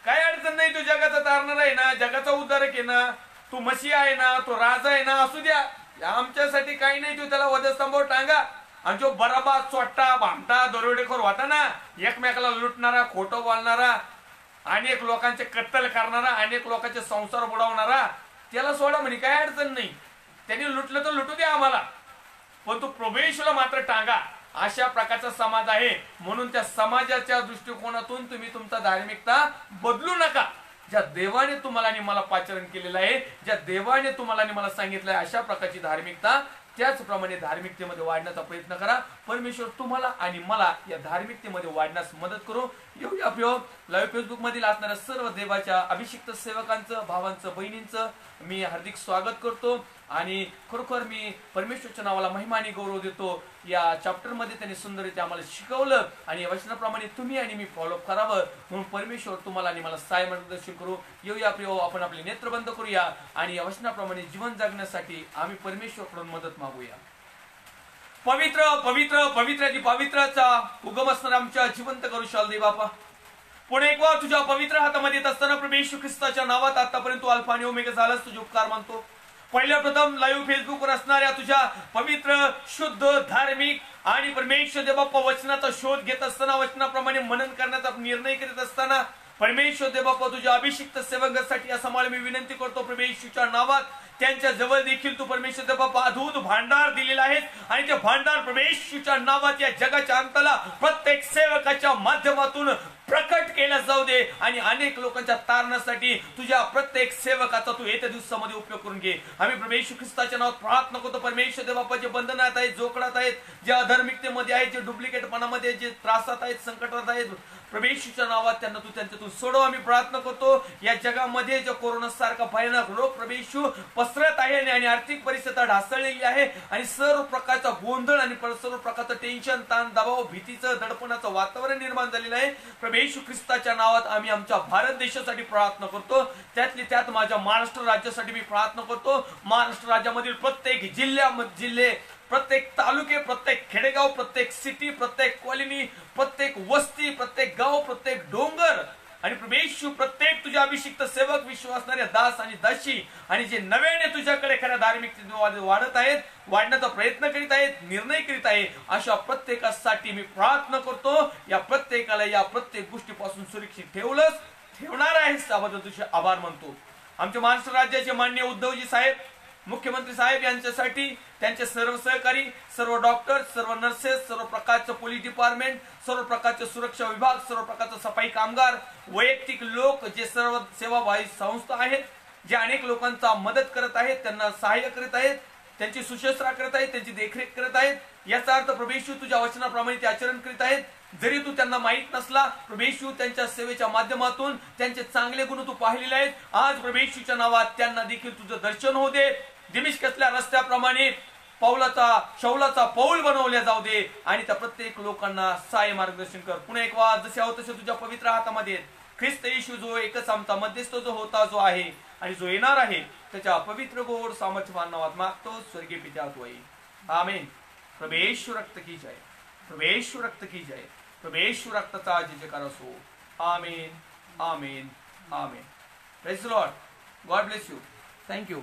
काय अडचण नाही, तू जगाचा तारणार आहे ना, जगाचा उद्धारक आहे ना, तू मसीहा आहे ना, तो राजा आहे ना, असू द्या, आमच्यासाठी काही नाही, तू त्याला वधस्तंभावर टांगा. आणि जो बराबा चोट्टा भामटा दरोडेखोर होता ना, एकमेकाला लुटणारा, खोटं बोलणारा, अनेक लोकांचे कत्तल करणारा, अनेक लोकांचे संसार बुडवणारा, त्याला सोडा म्हणे, काय अडचण नाही, त्यांनी लुटलं तर लुटू द्या आम्हाला, पण तो प्रभू येशूला मात्र टांगा. अशा प्रकारचा समाज आहे. म्हणून त्या समाजाच्या दृष्टिकोनातून तुम्ही तुमचा धार्मिकता बदलू नका. ज्या देवाने तुम्हाला आणि मला पाचारण केलेलं आहे, ज्या देवाने तुम्हाला आणि मला सांगितलंय, अशा प्रकारची धार्मिकता, त्याचप्रमाणे धार्मिकतेमध्ये वाढण्याचा प्रयत्न करा. परमेश्वर तुम्हाला आणि मला या धार्मिकतेमध्ये वाढण्यास मदत करू. एवढी आपल्या लाईव्ह फेसबुक मधील असणाऱ्या सर्व देवाच्या अभिषिक्त सेवकांचं, भावांचं, बहिणींचं मी हार्दिक स्वागत करतो आणि खरोखर मी परमेश्वरच्या नावाला महिमा आणि गौरव देतो. या चॅप्टर मध्ये त्यांनी सुंदररीत्या आम्हाला शिकवलं आणि या वचनाप्रमाणे तुम्ही आणि मी फॉलो करावं, म्हणून परमेश्वर तुम्हाला आणि मला सहाय्य मार्गदर्शन करू. येऊया प्रिय, आपण आपले नेत्र बंद करूया आणि या वचनाप्रमाणे जीवन जगण्यासाठी आम्ही परमेश्वरकडून मदत मागूया. पवित्र पवित्र पवित्राची पवित्राचा उगम असणारा आमच्या जिवंत करू शाल दे बापा. पुणे एक वेळा तुझ्या पवित्र हातामध्ये येत असताना प्रभू येशू ख्रिस्ताच्या नावात आतापर्यंत अल्फा आणि ओमेगा झालास, तुझे उपकार मानतो. पहिल्या प्रथम लाईव्ह फेसबुकवर असणाऱ्या तुझ्या पवित्र, शुद्ध, धार्मिक आणि परमेश्वर देव बाप्पा वचनाचा शोध घेत असताना, वचनाप्रमाणे मनन करण्याचा निर्णय करीत असताना, परमेश्वर देव बाप्पा तुझ्या अभिषिक्त सेवकांसाठी असा मला मी विनंती करतो प्रभू येशूच्या नावात, त्यांच्या जवळ देखील तू परमेश्वर देव बाप्पा अद्भुत भांडार दिलेला आहेस आणि ते भांडार प्रभू येशूच्या नावात या जगाच्या अंताला प्रत्येक सेवकाच्या माध्यमातून प्रकट केला जाऊ दे आणि अनेक लोकांच्या तारणासाठी तुझ्या प्रत्येक सेवकाचा तू येत्या दिवसामध्ये उपयोग करून घे. आम्ही प्रभू येशू ख्रिस्ताच्या नावात प्रार्थना करतो. परमेश्वर देव बाप्पा जे बंधनात आहेत, जोखडात आहेत, जे अधार्मिकतेमध्ये आहेत, जे डुप्लिकेटपणामध्ये, जे त्रासात आहेत, संकटात आहेत, प्रभू येशूच्या नावात त्यांना तू त्यांच्यातून सोडव. आम्ही प्रार्थना करतो या जगामध्ये जो कोरोना सारखा भयानक रोग प्रभू येशू पसरत आहे आणि आर्थिक परिस्थिती ढासळलेली आहे आणि सर्व प्रकारचा गोंधळ आणि सर्व प्रकारचं टेन्शन, ताण, दबाव, भीतीचं, दडपणाचं वातावरण निर्माण झालेलं आहे. प्रभू येशू ख्रिस्ताच्या नावात आम्ही आमच्या भारत देशासाठी प्रार्थना करतो. त्यातली त्यात माझ्या महाराष्ट्र राज्यासाठी मी प्रार्थना करतो. महाराष्ट्र राज्यामधील प्रत्येक जिल्हे, प्रत्येक तालुके, प्रत्येक खेडेगाव, प्रत्येक सिटी, प्रत्येक कॉलनी, प्रत्येक वस्ती, प्रत्येक गाव, प्रत्येक डोंगर आणि प्रभू येशू प्रत्येक तुझ्या अभिषिक्त सेवक, विश्वासणारे दास आणि दासी आणि जे नव्याने तुझ्याकडे खऱ्या धार्मिकतेने वाढत आहेत, वाढण्याचा प्रयत्न करीत आहेत, निर्णय करीत आहे, अशा प्रत्येकासाठी मी प्रार्थना करतो. या प्रत्येकाला या प्रत्येक गोष्टीपासून सुरक्षित ठेवणार आहेस त्याबद्दल तुझे आभार मानतो. आमच्या महाराष्ट्र राज्याचे माननीय उद्धवजी साहेब, मुख्यमंत्री साहेब यांच्यासाठी त्यांचे सर्व सहकारी, सर्व डॉक्टर, सर्व नर्सेस, सर्व प्रकारचं पोलीस डिपार्टमेंट, सर्व प्रकारचे सुरक्षा विभाग, सर्व प्रकारचे सफाई कामगार, वैयक्तिक लोक जे सर्व सेवाभावी संस्था आहेत, जे अनेक लोकांचा मदत करत आहेत, त्यांना सहाय्य करत आहेत, त्यांची सुश्रूषा करत आहेत, त्यांची देखरेख करत आहेत. याचा अर्थ प्रभू येशू तुझ्या वचनाप्रमाणे ते आचरण करीत आहेत. जरी तू त्यांना माहित नसला, प्रभू येशू त्यांच्या सेवेच्या माध्यमातून त्यांचे चांगले गुण तू पाहिलेले आहेत. आज प्रभू येशूच्या नावात त्यांना देखील तुझं दर्शन होऊ दे. दमिश्कसल्या रस्त्याप्रमाणे शौलाचा पौल बनवल्या जाऊ दे आणि त्या प्रत्येक लोकांना सहाय्य मार्गदर्शन कर. पुन्हा एक वार जसे आहोत तसे तुझ्या पवित्र हातामध्ये ख्रिस्त येशू जो एकच आमचा मध्यस्थ जो होता, जो आहे आणि जो येणार आहे, त्याच्या पवित्र गोड सामर्थ्यवान नावात मागतो, स्वर्गीय पिता तू आहे. आमेन. प्रभू येशू रक्त की जय, प्रभू येशू रक्त की जय, प्रभू येशू रक्ताचा जयकार असो. Amen, amen, amen. Praise the Lord. God bless you. Thank you.